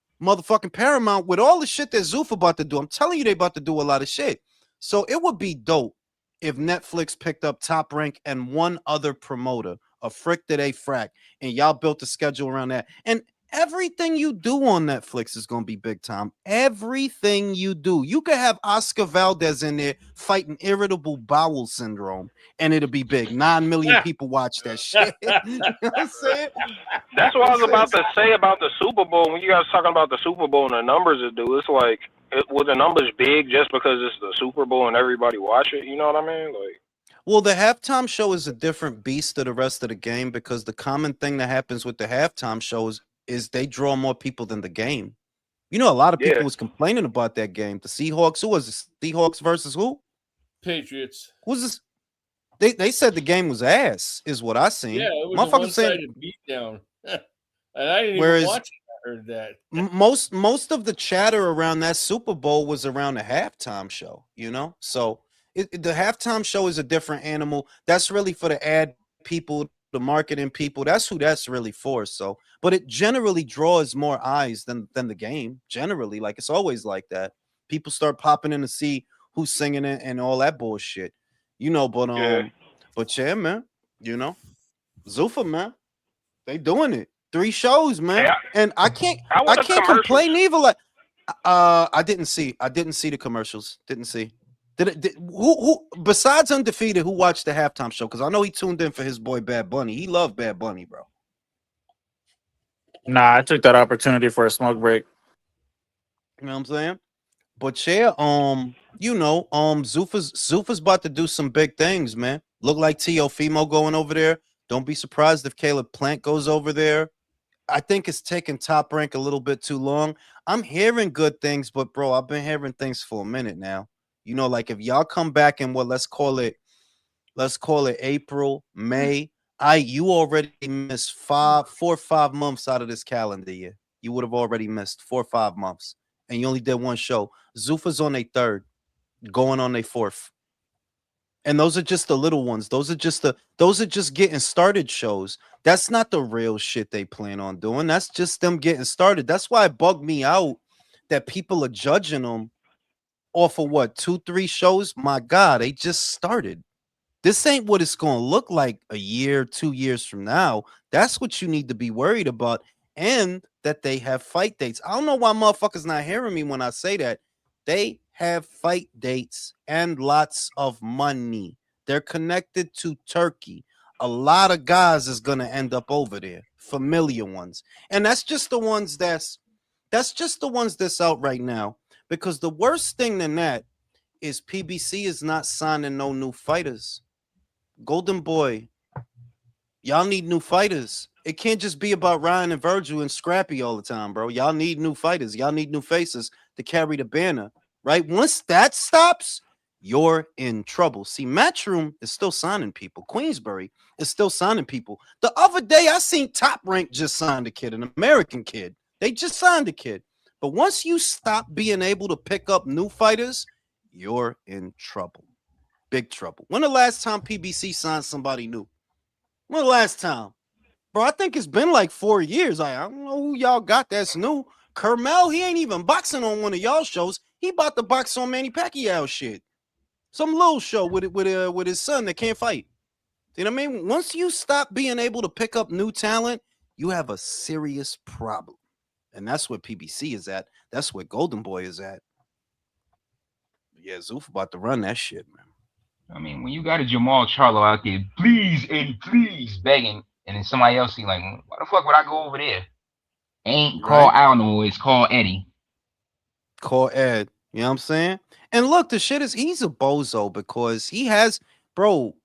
S1: Paramount with all the shit that Zuffa about to do. I'm telling you, they about to do a lot of shit. So it would be dope if Netflix picked up Top Rank and one other promoter, a frick that they frack, and y'all built a schedule around that. And everything you do on Netflix is going to be big time. Everything you do. You could have Oscar Valdez in there fighting irritable bowel syndrome, and it'll be big. 9 million people watch that shit. You know what I'm saying?
S6: That's what I was about to say about the Super Bowl. When you guys talking about the Super Bowl and the numbers it do, it's like, were the numbers big just because it's the Super Bowl and everybody watch it? You know what I mean? Like,
S1: well, the halftime show is a different beast to the rest of the game because the common thing that happens with the halftime shows is they draw more people than the game. You know, a lot of people was complaining about that game. The Seahawks, who was it? Seahawks versus who?
S4: Patriots.
S1: Who's this? They said the game was ass, is what I seen.
S4: Yeah, it was a one-sided beatdown. And I didn't even watch it. I heard that.
S1: most of the chatter around that Super Bowl was around the halftime show, you know? So the halftime show is a different animal. That's really for the ad people, the marketing people. That's who that's really for. So, but it generally draws more eyes than the game. Generally, like it's always like that. People start popping in to see who's singing it and all that bullshit, you know. But yeah, man, you know, Zuffa, man, they doing it. 3 shows, man, and I can't complain either. Like, I didn't see the commercials. Didn't see. Who besides Undefeated, who watched the halftime show? Because I know he tuned in for his boy Bad Bunny. He loved Bad Bunny, bro.
S3: Nah, I took that opportunity for a smoke break.
S1: You know what I'm saying? But yeah, you know, Zuffa's about to do some big things, man. Look like Teofimo going over there. Don't be surprised if Caleb Plant goes over there. I think it's taking Top Rank a little bit too long. I'm hearing good things, but bro, I've been hearing things for a minute now. You know, like if y'all come back in let's call it April, May. You already missed 4 or 5 months out of this calendar year. You would have already missed 4 or 5 months, and you only did 1 show. Zuffa's on their 3rd, going on their 4th. And those are just the little ones. Those are just getting started shows. That's not the real shit they plan on doing. That's just them getting started. That's why it bugged me out that people are judging them off of what, 2-3 shows? My God, they just started. This ain't what it's going to look like a year, 2 years from now. That's what you need to be worried about. And that they have fight dates. I don't know why motherfuckers not hearing me when I say that. They have fight dates and lots of money. They're connected to Turkey. A lot of guys is going to end up over there, familiar ones. And that's just the ones that's out right now. Because the worst thing than that is PBC is not signing no new fighters. Golden Boy, y'all need new fighters. It can't just be about Ryan and Virgil and Scrappy all the time, bro. Y'all need new fighters. Y'all need new faces to carry the banner, right? Once that stops, you're in trouble. See, Matchroom is still signing people. Queensbury is still signing people. The other day, I seen Top Rank just signed a kid, an American kid. They just signed a kid. But once you stop being able to pick up new fighters, you're in trouble. Big trouble. When the last time PBC signed somebody new? When the last time? Bro, I think it's been like 4 years. I don't know who y'all got that's new. Kermel, he ain't even boxing on one of y'all shows. He about to box on Manny Pacquiao shit. Some little show with his son that can't fight. You know what I mean? Once you stop being able to pick up new talent, you have a serious problem. And that's where PBC is at. That's where Golden Boy is at. Yeah, Zuffa about to run that shit, man.
S9: I mean, when you got a Jamal Charlo out there, please, Eddie, please, begging, and then somebody else be like, why the fuck would I go over there? Ain't called Al no more, it's called Eddie.
S1: Call Ed. You know what I'm saying? And look, the shit is, he's a bozo because he has, bro,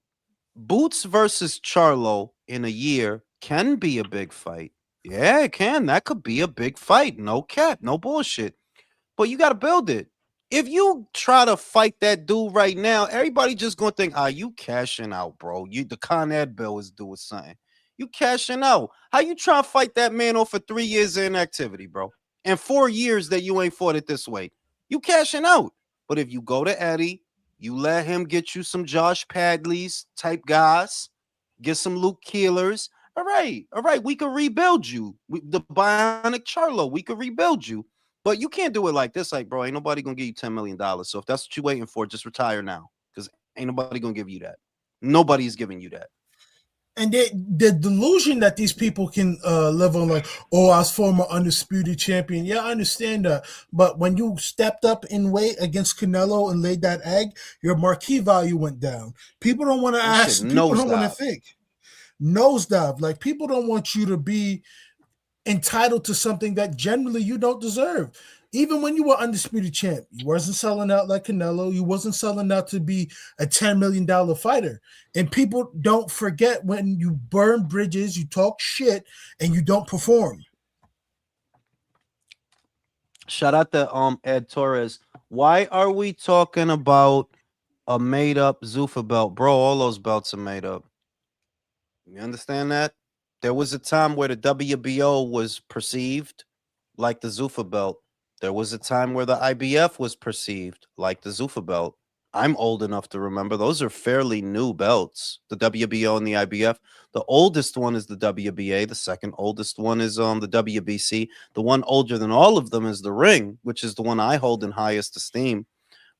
S1: Boots versus Charlo in a year can be a big fight. Yeah, it can. That could be a big fight. No cap, no bullshit. But you got to build it. If you try to fight that dude right now, everybody just gonna think, you cashing out, bro. The Con Ed bill is doing something. You cashing out. How you try to fight that man off for 3 years of inactivity, bro? And 4 years that you ain't fought it this way. You cashing out. But if you go to Eddie, you let him get you some Josh Padleys type guys, get some Luke Keelers. All right, we can rebuild you. The Bionic Charlo, we can rebuild you. But you can't do it like this. Like, bro, ain't nobody going to give you $10 million. So if that's what you're waiting for, just retire now. Because ain't nobody going to give you that. Nobody's giving you that.
S7: And the delusion that these people can live on, like, oh, I was former undisputed champion. Yeah, I understand that. But when you stepped up in weight against Canelo and laid that egg, your marquee value went down. People don't want to ask. People don't want to think. Nosedive. Like, people don't want you to be entitled to something that generally you don't deserve. Even when you were undisputed champ, you wasn't selling out like Canelo. You wasn't selling out to be a $10 million fighter. And people don't forget when you burn bridges, you talk shit, and you don't perform.
S1: Shout out to Ed Torres. Why are we talking about a made-up Zuffa belt? Bro, all those belts are made up. You understand that? There was a time where the WBO was perceived like the Zuffa belt. There was a time where the IBF was perceived like the Zuffa belt. I'm old enough to remember. Those are fairly new belts, the WBO and the IBF. The oldest one is the WBA. The second oldest one is the WBC. The one older than all of them is the Ring, which is the one I hold in highest esteem.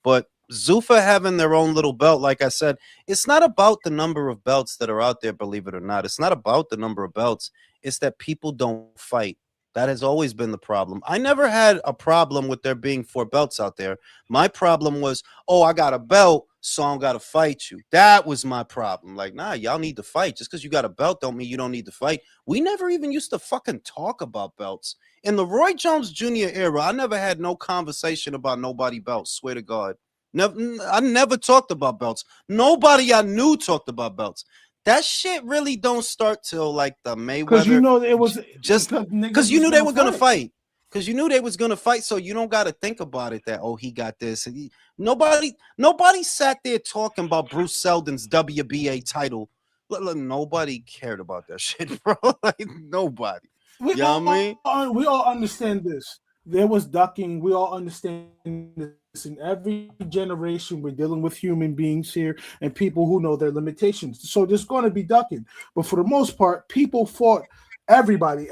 S1: But Zuffa having their own little belt, like I said, it's not about the number of belts that are out there, believe it or not. It's not about the number of belts. It's that people don't fight. That has always been the problem. I never had a problem with there being 4 belts out there. My problem was, I got a belt, so I don't got to fight you. That was my problem. Like, nah, y'all need to fight. Just because you got a belt don't mean you don't need to fight. We never even used to fucking talk about belts. In the Roy Jones Jr. era, I never had no conversation about nobody belts, swear to God. I never talked about belts. Nobody I knew talked about belts. That shit really don't start till like the Mayweather.
S7: Because you know it was
S1: just because you knew they were gonna fight. Because you knew they was gonna fight, so you don't got to think about it. That he got this. Nobody sat there talking about Bruce Seldon's WBA title. Nobody cared about that shit, bro. Like nobody. You know what I mean?
S7: We all understand this. There was ducking. We all understand this. In every generation, we're dealing with human beings here and people who know their limitations. So there's going to be ducking. But for the most part, people fought Everybody,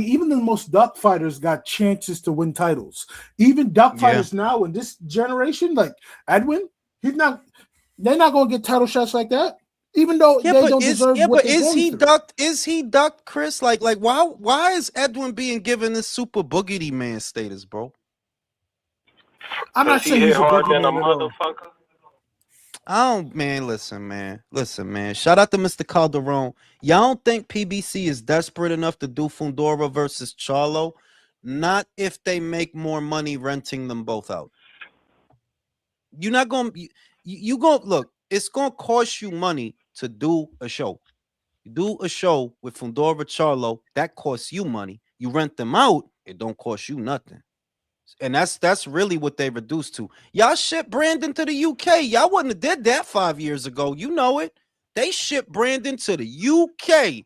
S7: even the most duck fighters got chances to win titles. Even duck fighters now in this generation, like Edwin, they're not going to get title shots like that. Even though they don't deserve what they're going through.
S1: Ducked? Is he ducked, Chris? Like why is Edwin being given this super boogity man status, bro?
S7: I'm not saying he's
S6: hard than a motherfucker.
S1: Listen, man. Shout out to Mr. Calderon. Y'all don't think PBC is desperate enough to do Fundora versus Charlo? Not if they make more money renting them both out. You're not going to, you going to look, it's going to cost you money to do a show. You do a show with Fundora Charlo, that costs you money. You rent them out, it don't cost you nothing. And that's really what they reduced to. Y'all shipped Brandon to the UK. Y'all wouldn't have did that 5 years ago. You know it. They shipped Brandon to the UK.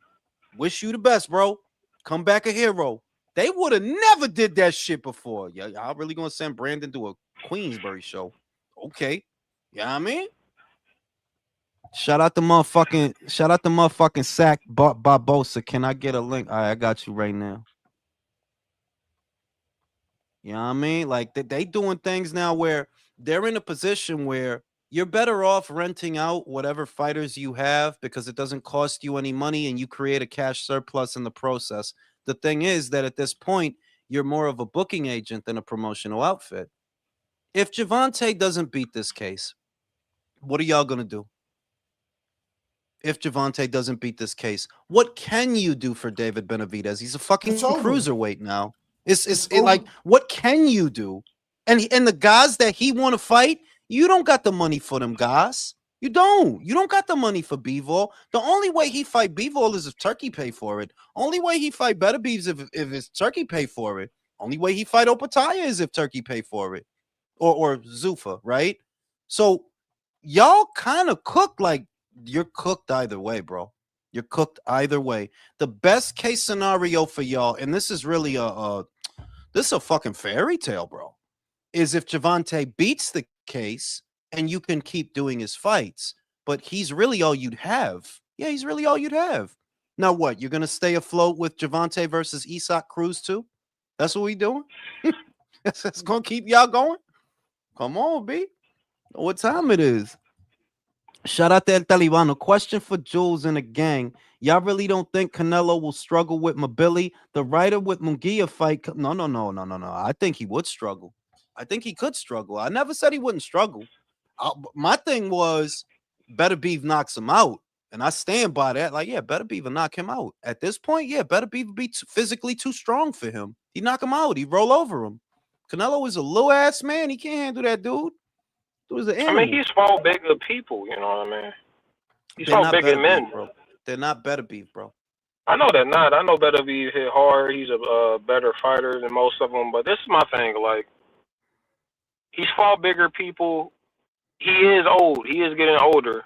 S1: Wish you the best, bro. Come back a hero. They would have never did that shit before. Y'all really gonna send Brandon to a Queensbury show? Okay. You know what I mean? Shout out the motherfucking Sack Barbosa. Can I get a link? All right, I got you right now. You know what I mean? Like they doing things now where they're in a position where you're better off renting out whatever fighters you have because it doesn't cost you any money and you create a cash surplus in the process. The thing is that at this point, you're more of a booking agent than a promotional outfit. If Gervonta doesn't beat this case, what are y'all going to do? If Gervonta doesn't beat this case, what can you do for David Benavidez? He's a fucking cruiserweight now. It's like, what can you do? And the guys that he want to fight, you don't got the money for them guys. You don't got the money for Bivol. The only way he fight Bivol is if Turkey pay for it. Only way he fight Better Beeves if it's Turkey pay for it. Only way he fight Opataya is if Turkey pay for it. Or Zuffa, right? So y'all kind of cook like you're cooked either way, bro. You're cooked either way. The best case scenario for y'all, and this is really a fucking fairy tale, bro, is if Gervonta beats the case and you can keep doing his fights, but he's really all you'd have. Yeah, he's really all you'd have. Now what? You're gonna stay afloat with Gervonta versus Isaac Cruz too? That's what we doing? That's gonna keep y'all going? Come on, B. What time it is? Shout out to El Talibano. Question for Jules and the gang. Y'all really don't think Canelo will struggle with Mabili? The Ryder with Munguia fight? No. I think he would struggle. I think he could struggle. I never said he wouldn't struggle. My thing was Better Beef knocks him out. And I stand by that. Like, yeah, Better Beef will knock him out. At this point, yeah, Better Beef would be physically too strong for him. He knock him out. He roll over him. Canelo is a little ass man. He can't handle that dude.
S6: I mean, he's fought bigger people, you know what I mean? He's fought bigger men.
S1: Bro. They're not Better Beef, bro.
S6: I know they're not. I know Better Beef hit hard. He's a better fighter than most of them. But this is my thing. Like, he's fought bigger people. He is old. He is getting older.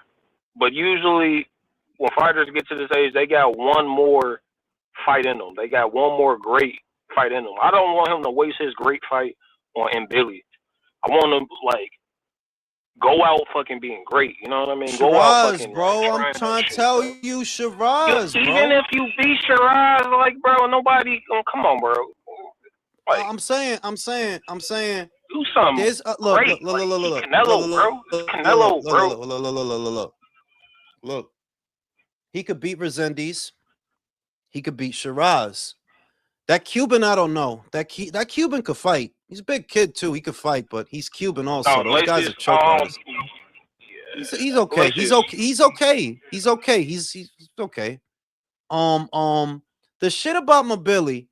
S6: But usually, when fighters get to this age, they got one more fight in them. They got one more great fight in them. I don't want him to waste his great fight on Billy. I want him, like, go out fucking being great. You know what I mean?
S1: Shiraz,
S6: go out fucking,
S1: bro. Like, I'm trying to tell you, Shiraz, bro.
S6: Even if you beat Shiraz, like, bro, nobody. Come on, bro.
S1: Like, I'm saying.
S6: Do something.
S1: There's
S6: look. Canelo, bro. Canelo, bro.
S1: Look. He could beat Resendiz. He could beat Shiraz. That Cuban, I don't know. That Cuban could fight. He's a big kid too. He could fight, but he's Cuban also. Those guys are choke artists. He's okay. He's okay. He's okay. The shit about Mabili,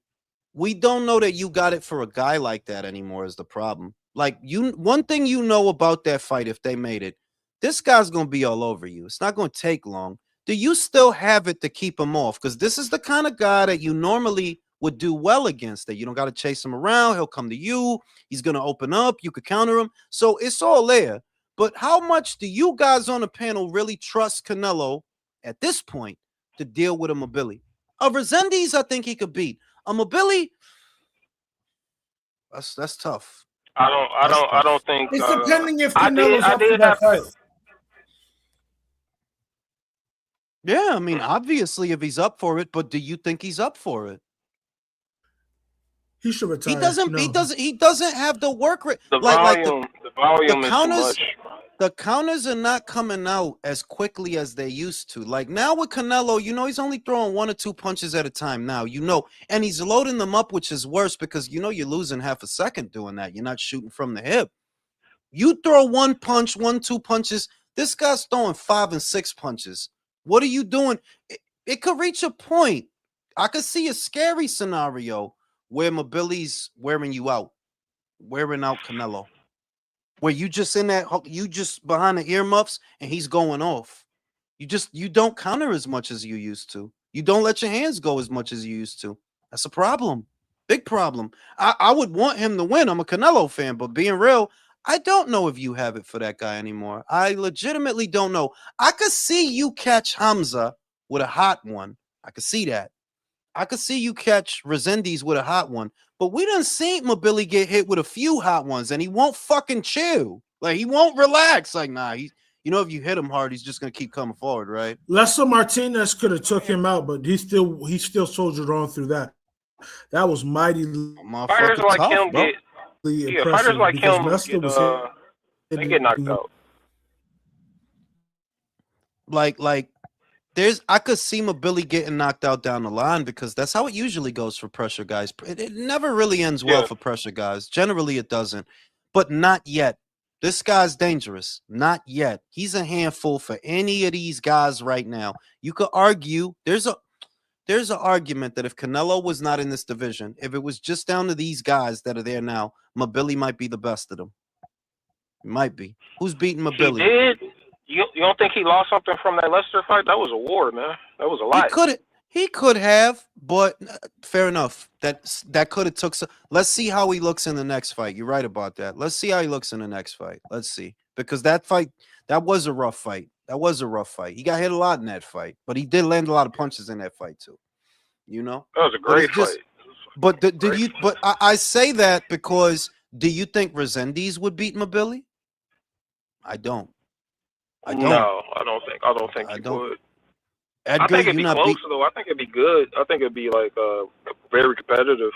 S1: we don't know that you got it for a guy like that anymore is the problem. Like, one thing you know about that fight, if they made it, this guy's gonna be all over you. It's not gonna take long. Do you still have it to keep him off? Because this is the kind of guy that you normally would do well against, that you don't got to chase him around. He'll come to you. He's going to open up. You could counter him. So it's all there. But how much do you guys on the panel really trust Canelo at this point to deal with a Mabili? A Resendiz, I think he could beat. A Mabili, that's tough.
S6: I don't think
S7: it's depending if Canelo's up for that fight.
S1: Yeah, I mean, obviously, if he's up for it, but do you think he's up for it?
S7: He should retire.
S1: He doesn't.
S7: No.
S1: He doesn't have the work rate.
S6: The
S1: Like
S6: volume is too
S1: counters.
S6: much.
S1: The counters are not coming out as quickly as they used to. Like now with Canelo, you know, he's only throwing 1 or 2 punches at a time now, you know, and he's loading them up, which is worse because, you know, you're losing half a second doing that. You're not shooting from the hip. You throw 1 punch, 1, 2 punches. This guy's throwing 5 and 6 punches. What are you doing? It could reach a point. I could see a scary scenario where Mobili's wearing out Canelo. Where you just in that, you just behind the earmuffs and he's going off. You don't counter as much as you used to. You don't let your hands go as much as you used to. That's a problem. Big problem. I would want him to win. I'm a Canelo fan, but being real, I don't know if you have it for that guy anymore. I legitimately don't know. I could see you catch Hamza with a hot one. I could see that. I could see you catch Resendiz with a hot one. But we done seen Mobili get hit with a few hot ones, and he won't fucking chill. Like, he won't relax. Like, nah, you know, if you hit him hard, he's just gonna keep coming forward, right?
S7: Lester Martinez could have took him out, but he still soldiered on through that. That was mighty.
S6: Fighters like
S1: tough,
S6: him
S1: bro.
S6: fighters like him
S7: they
S6: get knocked out.
S1: Like I could see Mobili getting knocked out down the line because that's how it usually goes for pressure guys. It never really ends well for pressure guys. Generally, it doesn't, but not yet. This guy's dangerous. Not yet. He's a handful for any of these guys right now. You could argue there's an argument that if Canelo was not in this division, if it was just down to these guys that are there now, Mobili might be the best of them. He might be. Who's beating Mobili?
S6: He did. You don't think he lost something from that Lester fight? That was a war, man. That was a lot.
S1: He could have, but fair enough. That could have took some. Let's see how he looks in the next fight. You're right about that. Let's see how he looks in the next fight. Let's see. Because that fight, that was a rough fight. That was a rough fight. He got hit a lot in that fight, but he did land a lot of punches in that fight too. You know?
S6: That was a great fight.
S1: But did you? But I say that because do you think Resendiz would beat Mobili? I don't.
S6: No, I don't think he would.
S1: Edgar,
S6: I think it'd be close though. I think it'd be good. I think it'd be like very competitive.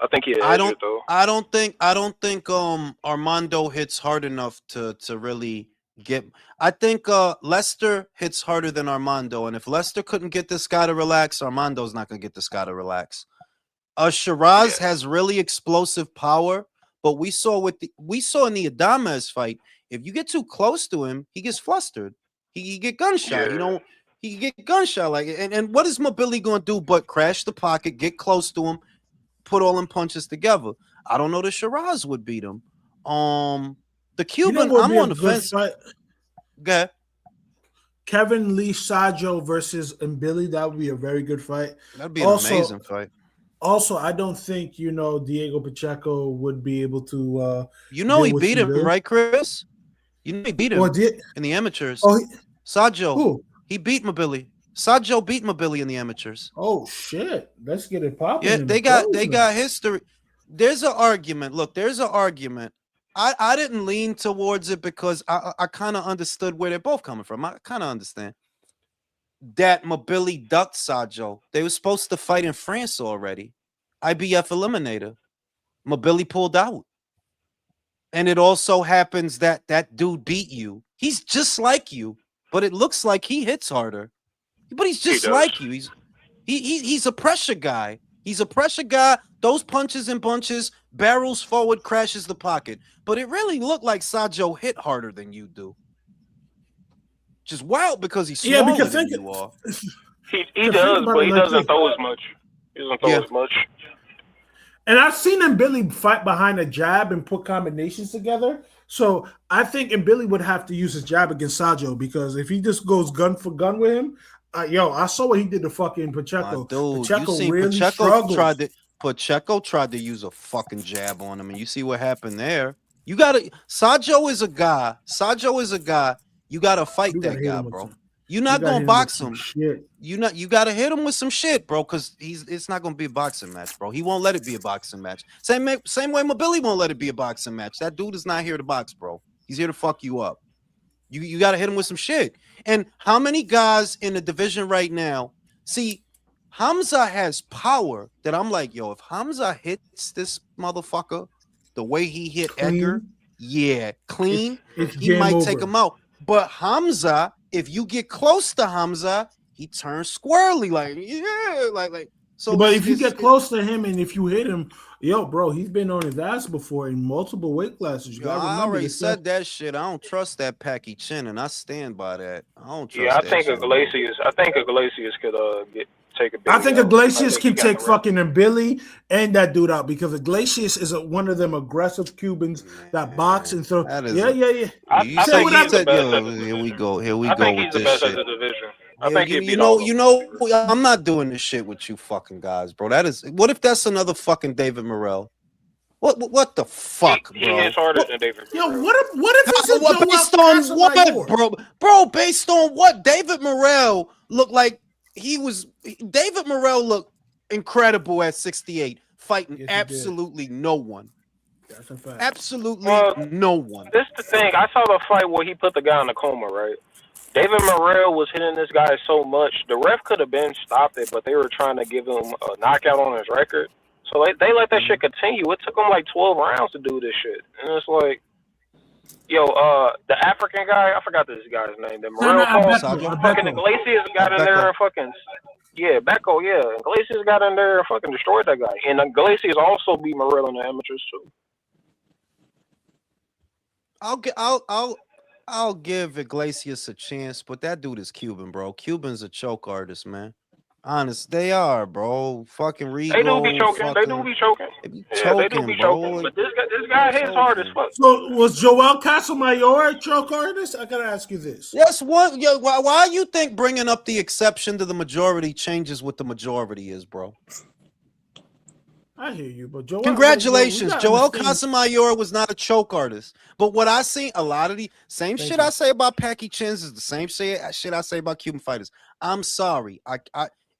S6: I think he'd edge it though.
S1: I don't think Armando hits hard enough to really get. I think Lester hits harder than Armando, and if Lester couldn't get this guy to relax, Armando's not gonna get this guy to relax. Shiraz has really explosive power, but we saw in the Adames fight. If you get too close to him, he gets flustered. He get gunshot.
S6: Yeah.
S1: He get gunshot. Like, and what is Mobili going to do but crash the pocket, get close to him, put all them punches together? I don't know that Shiraz would beat him. The Cuban, I'm on the fence. Okay.
S7: Kevin Lee Sajo versus Mbili. That would be a very good fight.
S1: That'd be an amazing fight.
S7: Also, I don't think Diego Pacheco would be able to.
S1: He beat him, right, Chris? He beat him in the amateurs. Sajo.
S7: Who?
S1: He beat Mobili. Sajo beat Mobili in the amateurs.
S7: Oh shit! Let's get it popping.
S1: Yeah, they got history. There's an argument. Look, there's an argument. I didn't lean towards it because I kind of understood where they're both coming from. I kind of understand that Mobili ducked Sajo. They were supposed to fight in France already. IBF eliminator. Mobili pulled out. And it also happens that dude beat you. He's just like you, but it looks like he hits harder. But he's just like you. He's a pressure guy. He's a pressure guy. Those punches and bunches, barrels forward, crashes the pocket. But it really looked like Sajo hit harder than you do. Just wild because he's smaller than you are.
S6: He does, but he doesn't throw as much. He doesn't throw as much.
S7: And I've seen Mbili fight behind a jab and put combinations together. So I think Mbili would have to use his jab against Sajo because if he just goes gun for gun with him, I saw what he did to fucking Pacheco. Pacheco really struggled.
S1: Pacheco tried to use a fucking jab on him, and you see what happened there. Sajo is a guy. You gotta fight that guy, bro. You're not gonna box him. You gotta hit him with some shit, bro, because it's not gonna be a boxing match, bro. He won't let it be a boxing match. Same way Mobili won't let it be a boxing match. That dude is not here to box, bro. He's here to fuck you up. You gotta hit him with some shit. And how many guys in the division right now? See, Hamza has power that I'm like, yo, if Hamza hits this motherfucker the way he hit Edgar, yeah, clean,
S7: It's
S1: he
S7: game
S1: might
S7: over.
S1: take him out. But Hamza, if you get close to Hamza, he turns squirrely, like, yeah, like. So,
S7: but if you get close to him and if you hit him, yo, bro, he's been on his ass before in multiple weight classes. You
S1: yo,
S7: gotta
S1: I
S7: remember
S1: already
S7: this.
S1: said that shit. I don't trust that Packy Chin, and I stand by that. I don't trust.
S6: Yeah, I
S1: that
S6: think
S1: shit,
S6: Iglesias. I think Iglesias could take a.
S7: I think Iglesias can
S6: he got
S7: take
S6: the rep.
S7: fucking Billy and that dude out because Iglesias is one of them aggressive Cubans that box and throw. Yeah.
S6: I think he's the best at the division.
S1: Here we go. Here we
S6: I
S1: go
S6: think
S1: with
S6: he's the
S1: this
S6: best
S1: shit.
S6: at the division. I
S1: Yeah,
S6: think he'd beat all of them.
S1: I'm not doing this shit with you fucking guys, bro. That is. What if that's another fucking David Morrell? What the fuck,
S6: He
S1: bro?
S6: hits harder than David.
S7: Yo, what if it's a Joel
S1: based on what,
S7: Casamayor?
S1: bro? Based on what? David Morrell looked like David Morrell looked incredible at 68, fighting absolutely no one.
S7: That's a fact.
S1: Absolutely no one.
S6: This the thing. I saw the fight where he put the guy in a coma, right? David Morrell was hitting this guy so much. The ref could have been stopped it, but they were trying to give him a knockout on his record. So they let that shit continue. It took them like 12 rounds to do this shit. And it's like, yo, the African guy, I forgot this guy's name. The Morrell fucking Iglesias got in there and fucking, yeah, Becco, yeah. Iglesias got in there and fucking destroyed that guy. And Iglesias also beat Morrell in the amateurs too.
S1: I'll give Iglesias a chance, but that dude is Cuban, bro. Cuban's a choke artist, man. Honest, they are, bro. Fucking Rigo.
S6: They do be choking. They do be choking. They do be choking. But this guy hits hard as fuck.
S7: So was Joel Casamayor a choke artist? I gotta ask you this.
S1: Yes, what? Yo, why you think bringing up the exception to the majority changes what the majority is, bro?
S7: I hear you, but Joel.
S1: Congratulations, Joel Casamayor was not a choke artist. But what I see, a lot of the same shit I say about Packy Chins is the same shit I say about Cuban fighters. I'm sorry,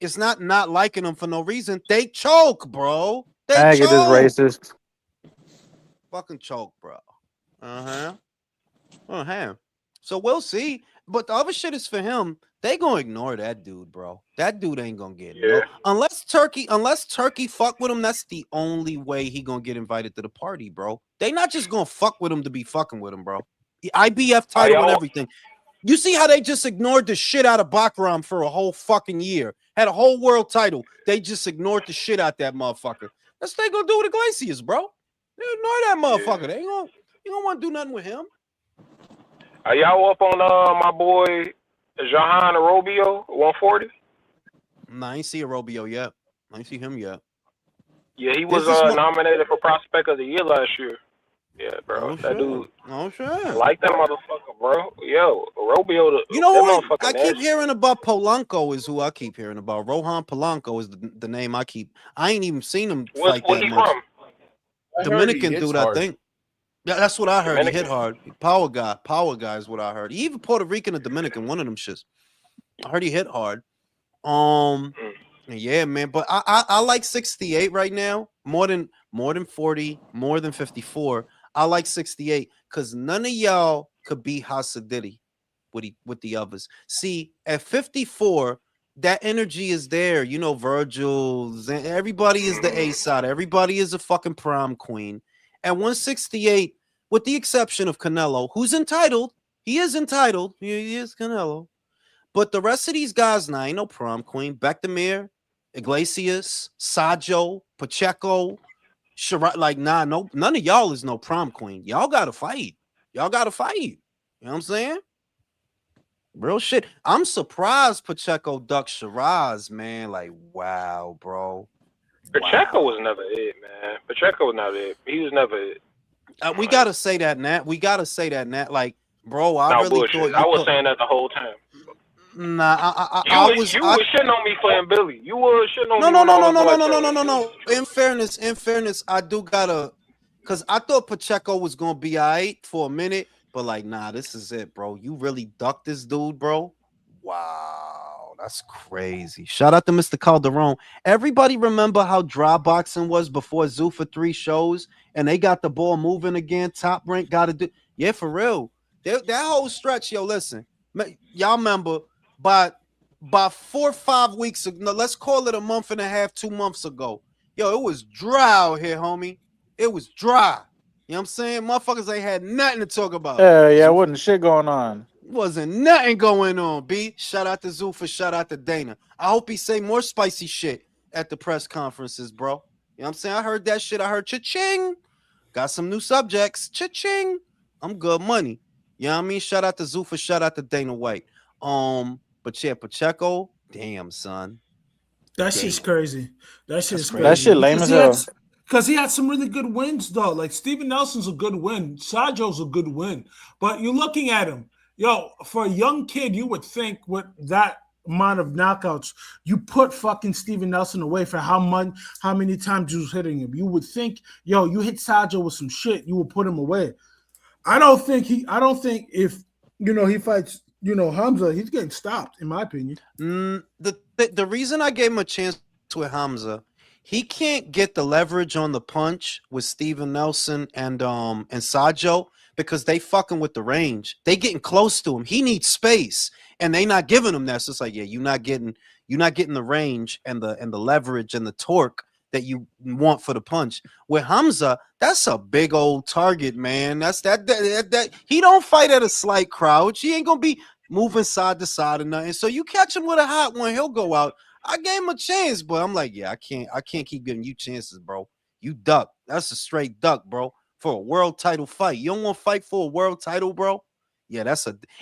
S1: it's not liking them for no reason. They choke, bro. They choke.
S3: It is racist.
S1: Fucking choke, bro. So we'll see. But the other shit is for him. They gonna ignore that dude, bro. That dude ain't gonna get it. No, unless Turkey fuck with him, that's the only way he gonna get invited to the party, bro. They not just gonna fuck with him to be fucking with him, bro. The IBF title and everything. You see how they just ignored the shit out of Bakram for a whole fucking year. Had a whole world title. They just ignored the shit out that motherfucker. That's what they gonna do with Iglesias, bro. They ignore that motherfucker. They ain't gonna want to do nothing with him.
S6: Are y'all up on my boy Jahan Arobio, 140?
S1: Nah, I ain't see Arobio yet. I ain't see him yet.
S6: Yeah, he was nominated for Prospect of the Year last year. Yeah, bro. That dude.
S1: Oh, sure.
S6: I like that motherfucker, bro. Yo, Arobio.
S1: You know what? I keep hearing about Polanco is who I keep hearing about. Rohan Polanco is the name I ain't even seen him fight that much.
S6: From?
S1: Dominican dude, I think. Yeah, that's what I heard. Dominican. He hit hard. Power guy is what I heard. Even Puerto Rican or Dominican, one of them shits. I heard he hit hard. Yeah, man. But I like 68 right now. More than 40, more than 54. I like 68 because none of y'all could beat Hasadidi with the others. See, at 54, that energy is there. You know, Virgil, everybody is the A side. Everybody is a fucking prom queen. At 168, with the exception of Canelo, who's entitled, he is entitled. He is Canelo. But the rest of these guys now ain't no prom queen. Bekdamir, Iglesias, Sajo, Pacheco, none of y'all is no prom queen. Y'all gotta fight. You know what I'm saying? Real shit. I'm surprised Pacheco ducked Shiraz, man. Like, wow, bro.
S6: Pacheco was never it, man. Pacheco was not it. He was never it.
S1: We gotta say that, Nat. Like, bro, I really
S6: bullshit.
S1: thought
S6: I was saying that the whole time.
S1: Nah,
S6: you was shitting on me for Billy. You was shitting on me.
S1: No. In fairness, I do gotta, cause I thought Pacheco was gonna be alright for a minute, but like, nah, this is it, bro. You really ducked this dude, bro. Wow, that's crazy. Shout out to Mr. Calderon. Everybody remember how dry boxing was before Zuffa 3 shows, and they got the ball moving again. Top Rank got to do, yeah, for real. That whole stretch, yo, listen. Y'all remember by 4 or 5 weeks ago, no, let's call it a month and a half, 2 months ago. Yo, it was dry out here, homie. It was dry. You know what I'm saying? Motherfuckers ain't had nothing to talk about.
S3: Yeah, wasn't shit going on.
S1: Wasn't nothing going on, B. Shout out to Zuffa, shout out to Dana. I hope he say more spicy shit at the press conferences, bro. You know what I'm saying? I heard that shit. I heard cha-ching. Got some new subjects. Cha-ching. I'm good money. You know what I mean? Shout out to Zuffa, shout out to Dana White. But yeah, Pacheco, damn, son.
S7: That shit's crazy. That shit's crazy.
S3: That shit lame as hell.
S7: Because he had some really good wins, though. Like, Steven Nelson's a good win. Sajo's a good win. But you're looking at him. Yo, for a young kid, you would think with that amount of knockouts, you put fucking Steven Nelson away for how many times you was hitting him. You would think, yo, you hit Sajo with some shit, you would put him away. I don't think if, he fights, Hamza, he's getting stopped, in my opinion.
S1: The reason I gave him a chance with Hamza, he can't get the leverage on the punch with Steven Nelson and Sajo because they fucking with the range. They getting close to him. He needs space, and they not giving him that. So it's like, yeah, you're not getting the range and the leverage and the torque that you want for the punch. With Hamza, that's a big old target, man. That's that he don't fight at a slight crouch. He ain't gonna be moving side to side or nothing. So you catch him with a hot one, he'll go out. I gave him a chance, but I'm like, yeah, I can't keep giving you chances, bro. You duck. That's a straight duck, bro. For a world title fight. You don't want to fight for a world title, bro? Yeah,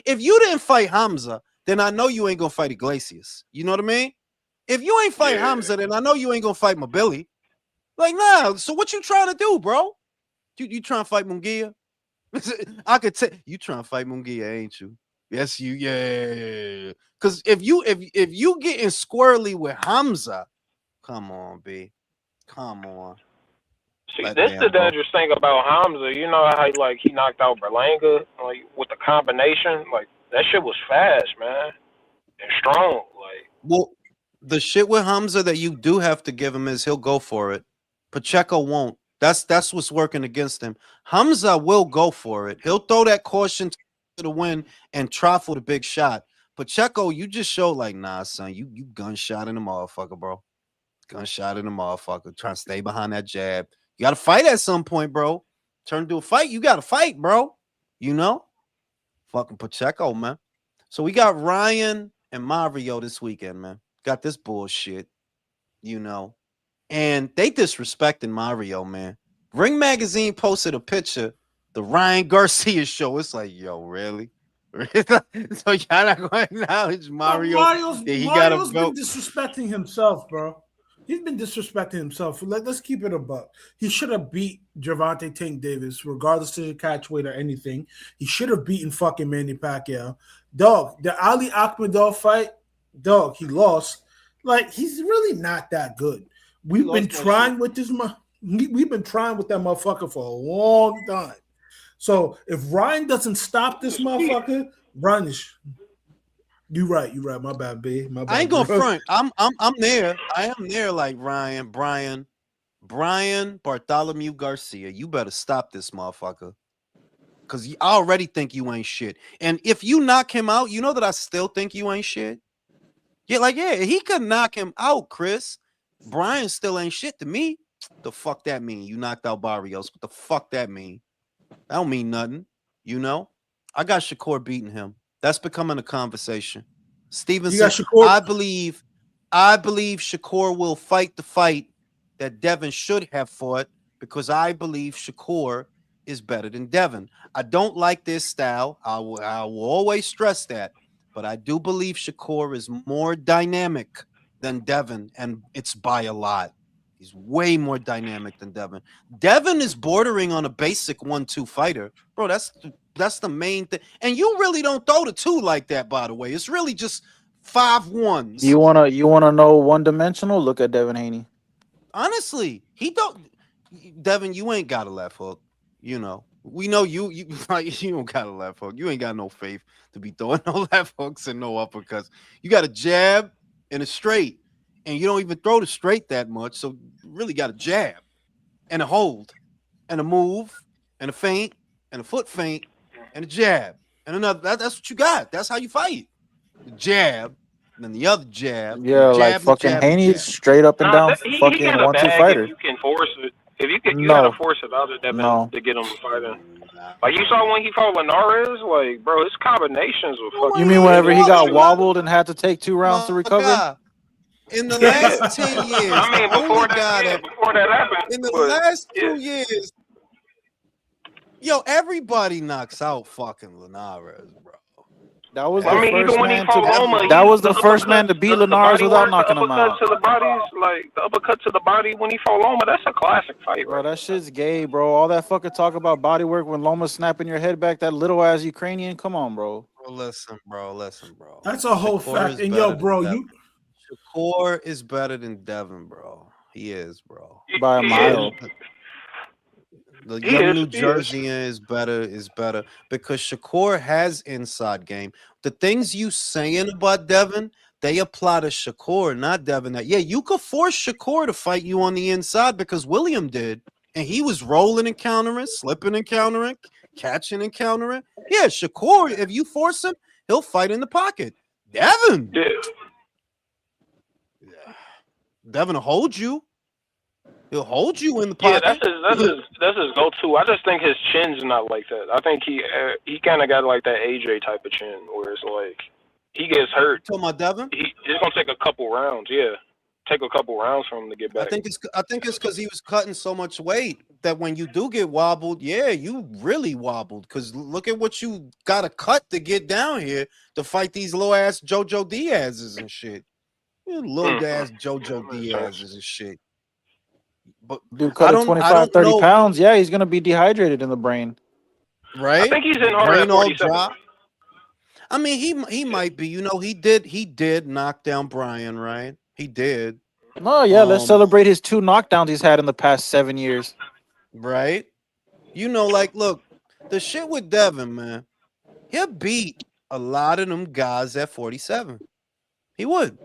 S1: if you didn't fight Hamza, then I know you ain't gonna fight Iglesias. You know what I mean? If you ain't fight Hamza, then I know you ain't gonna fight Mobili. Like, nah. So what you trying to do, bro? You trying to fight Munguia? I could tell you trying to fight Munguia, ain't you? Yes, you. Yeah. Because if you getting squirrely with Hamza, come on, B. Come on.
S6: See, this the dangerous thing about Hamza. You know how he knocked out Berlanga, with the combination. Like, that shit was fast, man, and strong.
S1: Well, the shit with Hamza that you do have to give him is he'll go for it. Pacheco won't. That's what's working against him. Hamza will go for it. He'll throw that caution to the wind and try for the big shot. Pacheco, you just showed like, nah, son, you gunshot in the motherfucker, bro. Gunshot in the motherfucker. Trying to stay behind that jab. You got to fight at some point, bro. Turn to a fight. You got to fight, bro. You know? Fucking Pacheco, man. So we got Ryan and Mario this weekend, man. Got this bullshit, and they disrespecting Mario, man. Ring Magazine posted a picture, the Ryan Garcia show. It's like, yo, really? So y'all not going to acknowledge Mario?
S7: Mario's been disrespecting himself, bro. He's been disrespecting himself. Let's keep it a buck. He should have beat Gervonta Tank Davis, regardless of the catch weight or anything. He should have beaten fucking Manny Pacquiao. Dog, the Ali Akhmadov fight, dog, he lost. Like, he's really not that good. We've been trying with that motherfucker for a long time. So if Ryan doesn't stop this motherfucker, Ryan is. You're right. My bad, B. My bad.
S1: I ain't gonna front. I'm there. I am there. Like Brian Bartholomew Garcia. You better stop this motherfucker, because I already think you ain't shit. And if you knock him out, you know that I still think you ain't shit. Yeah, he could knock him out, Chris. Brian still ain't shit to me. The fuck that mean? You knocked out Barrios. What the fuck that mean? That don't mean nothing. I got Shakur beating him. That's becoming a conversation. Stevenson, I believe Shakur will fight the fight that Devin should have fought, because I believe Shakur is better than Devin. I don't like this style. I will always stress that. But I do believe Shakur is more dynamic than Devin, and it's by a lot. He's way more dynamic than Devin. Devin is bordering on a basic 1-2 fighter. Bro, that's the main thing. And you really don't throw the two like that, by the way. It's really just 5 1s.
S3: You wanna know one-dimensional? Look at Devin Haney.
S1: Honestly, Devin, you ain't got a left hook. We know you don't got a left hook. You ain't got no faith to be throwing no left hooks and no uppercuts. You got a jab and a straight. And you don't even throw the straight that much. So you really got a jab and a hold and a move and a feint and a foot feint and a jab. and another. That's what you got. That's how you fight. The jab, and then the other jab, and
S3: Yeah,
S1: the
S3: like
S1: jab, and the
S3: fucking
S1: jab, and the
S3: Haney,
S1: jab.
S3: straight up and
S6: Nah,
S3: down,
S6: he
S3: fucking
S6: got a
S3: 1-2
S6: bag if
S3: fighter.
S6: you can force it. If you can, you gotta
S3: No,
S6: force it out of Devin
S3: no.
S6: to get him fighting. Like you saw when he fought Linares, like bro, his combinations were
S1: Oh
S3: You
S6: fucking
S3: mean
S1: my
S3: whenever he
S6: ridiculous.
S3: got
S1: fucking God.
S3: wobbled and had to take 2 rounds to
S1: My
S3: recover?
S1: God. In the
S6: Yeah,
S1: last 10
S6: I
S1: years, the
S6: mean
S1: only guy that
S6: before that happened,
S1: in the
S6: but
S1: last
S6: yeah.
S1: 2 years, yo, everybody knocks out fucking Linares, bro.
S3: That was
S6: I
S3: the
S6: mean, even
S3: first
S6: when he
S3: man
S6: fought
S3: to.
S6: Loma,
S3: That was
S6: the
S3: the first man to
S6: uppercut,
S3: beat
S6: the
S3: Linares
S6: body
S3: without
S6: work, the
S3: knocking him
S6: uppercut
S3: out.
S6: to the bodies, like the uppercut to the body when he fought Loma, that's a classic fight,
S3: Bro,
S6: right?
S3: that shit's gay, bro. All that fucking talk about body work when Loma's snapping your head back, that little ass Ukrainian. Come on, bro.
S1: Listen, bro.
S7: That's a whole
S1: Shakur
S7: fact.
S1: is
S7: And yo,
S1: better than
S7: bro,
S1: Devin.
S7: you
S1: Shakur is better than Devin, bro. He is, bro.
S3: By a
S6: He
S3: mile.
S6: is.
S1: The
S6: He
S1: young
S6: is.
S1: New
S6: He is.
S1: Jerseyan is better because Shakur has inside game. The things you saying about Devin, they apply to Shakur, not Devin. That yeah, you could force Shakur to fight you on the inside because William did, and he was rolling and countering, slipping and countering, catching and countering. Yeah, Shakur, if you force him, he'll fight in the pocket. Devin,
S6: Yeah.
S1: Devin will hold you. He'll hold you in the
S6: Yeah,
S1: pocket.
S6: that's his go-to. I just think his chin's not like that. I think he kind of got like that AJ type of chin, where it's like he gets hurt.
S1: Talking about Devin?
S6: It's gonna take a couple rounds. Yeah, take a couple rounds for him to get back.
S1: I think it's because he was cutting so much weight that when you do get wobbled, yeah, you really wobbled. Because look at what you got to cut to get down here to fight these low ass JoJo Diaz's and shit. Little ass JoJo Diaz's and shit. But
S3: Dude cut at 25, 30
S1: know,
S3: pounds. Yeah, he's gonna be dehydrated in the brain.
S1: right?
S6: I think he's in hard at 47.
S1: I mean, he might be. You know, he did knock down Brian, right? He did.
S3: No, yeah, let's celebrate his 2 knockdowns he's had in the past 7 years.
S1: Right? You know, like, look, the shit with Devin, man, he'll beat a lot of them guys at 47. He would.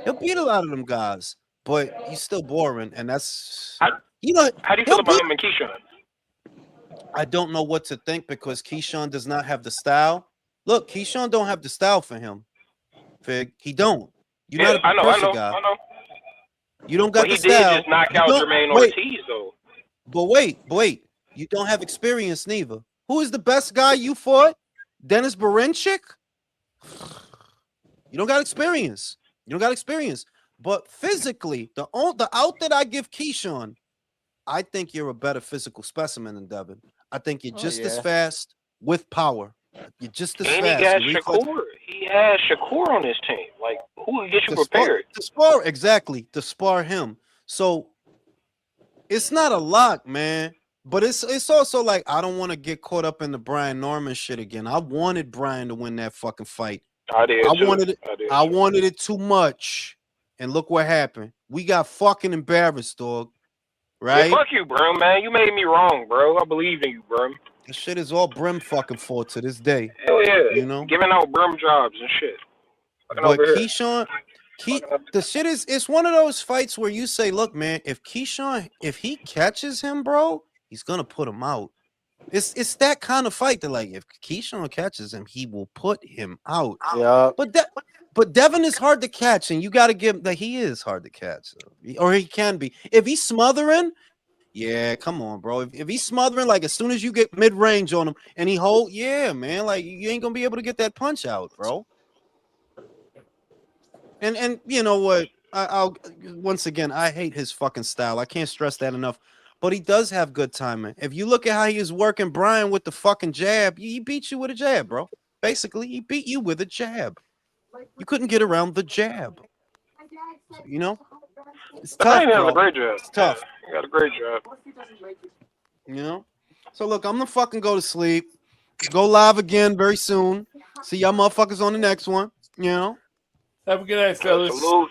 S1: He'll beat a lot of them guys, but he's still boring, and that's you know.
S6: How do you feel about him and Keyshawn?
S1: I don't know what to think because Keyshawn does not have the style. Look, Keyshawn don't have the style for him. Fig, he don't. You're not a
S6: I know.
S1: guy. You don't got
S6: but
S1: the
S6: he
S1: style.
S6: did just knock out Jermaine Ortiz, though.
S1: But wait. You don't have experience neither. Who is the best guy you fought? Dennis Berenchik? You don't got experience. But physically, the out that I give Keyshawn, I think you're a better physical specimen than Devin. I think you're just as fast with power. You're just as fast.
S6: And he got Shakur. He has Shakur on his team. Like, who will get you prepared?
S1: To spar him. So it's not a lock, man. But it's also like I don't want to get caught up in the Brian Norman shit again. I wanted Brian to win that fucking fight.
S6: I wanted it.
S1: I wanted it too much. And look what happened. We got fucking embarrassed, dog. Right?
S6: Yeah, fuck you, Brim, man. You made me wrong, bro. I believe in you, Brim.
S1: This shit is all Brim fucking fault to this day.
S6: Hell yeah.
S1: You know?
S6: Giving out Brim jobs and shit.
S1: But Keyshawn, the shit is, it's one of those fights where you say, look, man, if he catches him, bro, he's gonna put him out. It's that kind of fight that, like, if Keyshawn catches him, he will put him out.
S3: Yeah.
S1: But Devin is hard to catch, and you got to give that he is hard to catch, or he can be. If he's smothering, yeah, come on, bro. If he's smothering, like as soon as you get mid range on him and he hold, yeah, man, like you ain't gonna be able to get that punch out, bro. And you know what? I'll once again, I hate his fucking style. I can't stress that enough. But he does have good timing. If you look at how he is working Brian with the fucking jab, he beat you with a jab, bro. Basically, he beat you with a jab. You couldn't get around the jab. You know? It's tough, bro.
S6: A great job.
S1: It's tough.
S6: You got a great job.
S1: You know? So look, I'm gonna fucking go to sleep. Go live again very soon. See y'all motherfuckers on the next one. You know?
S4: Have a good night, fellas.
S6: Salute.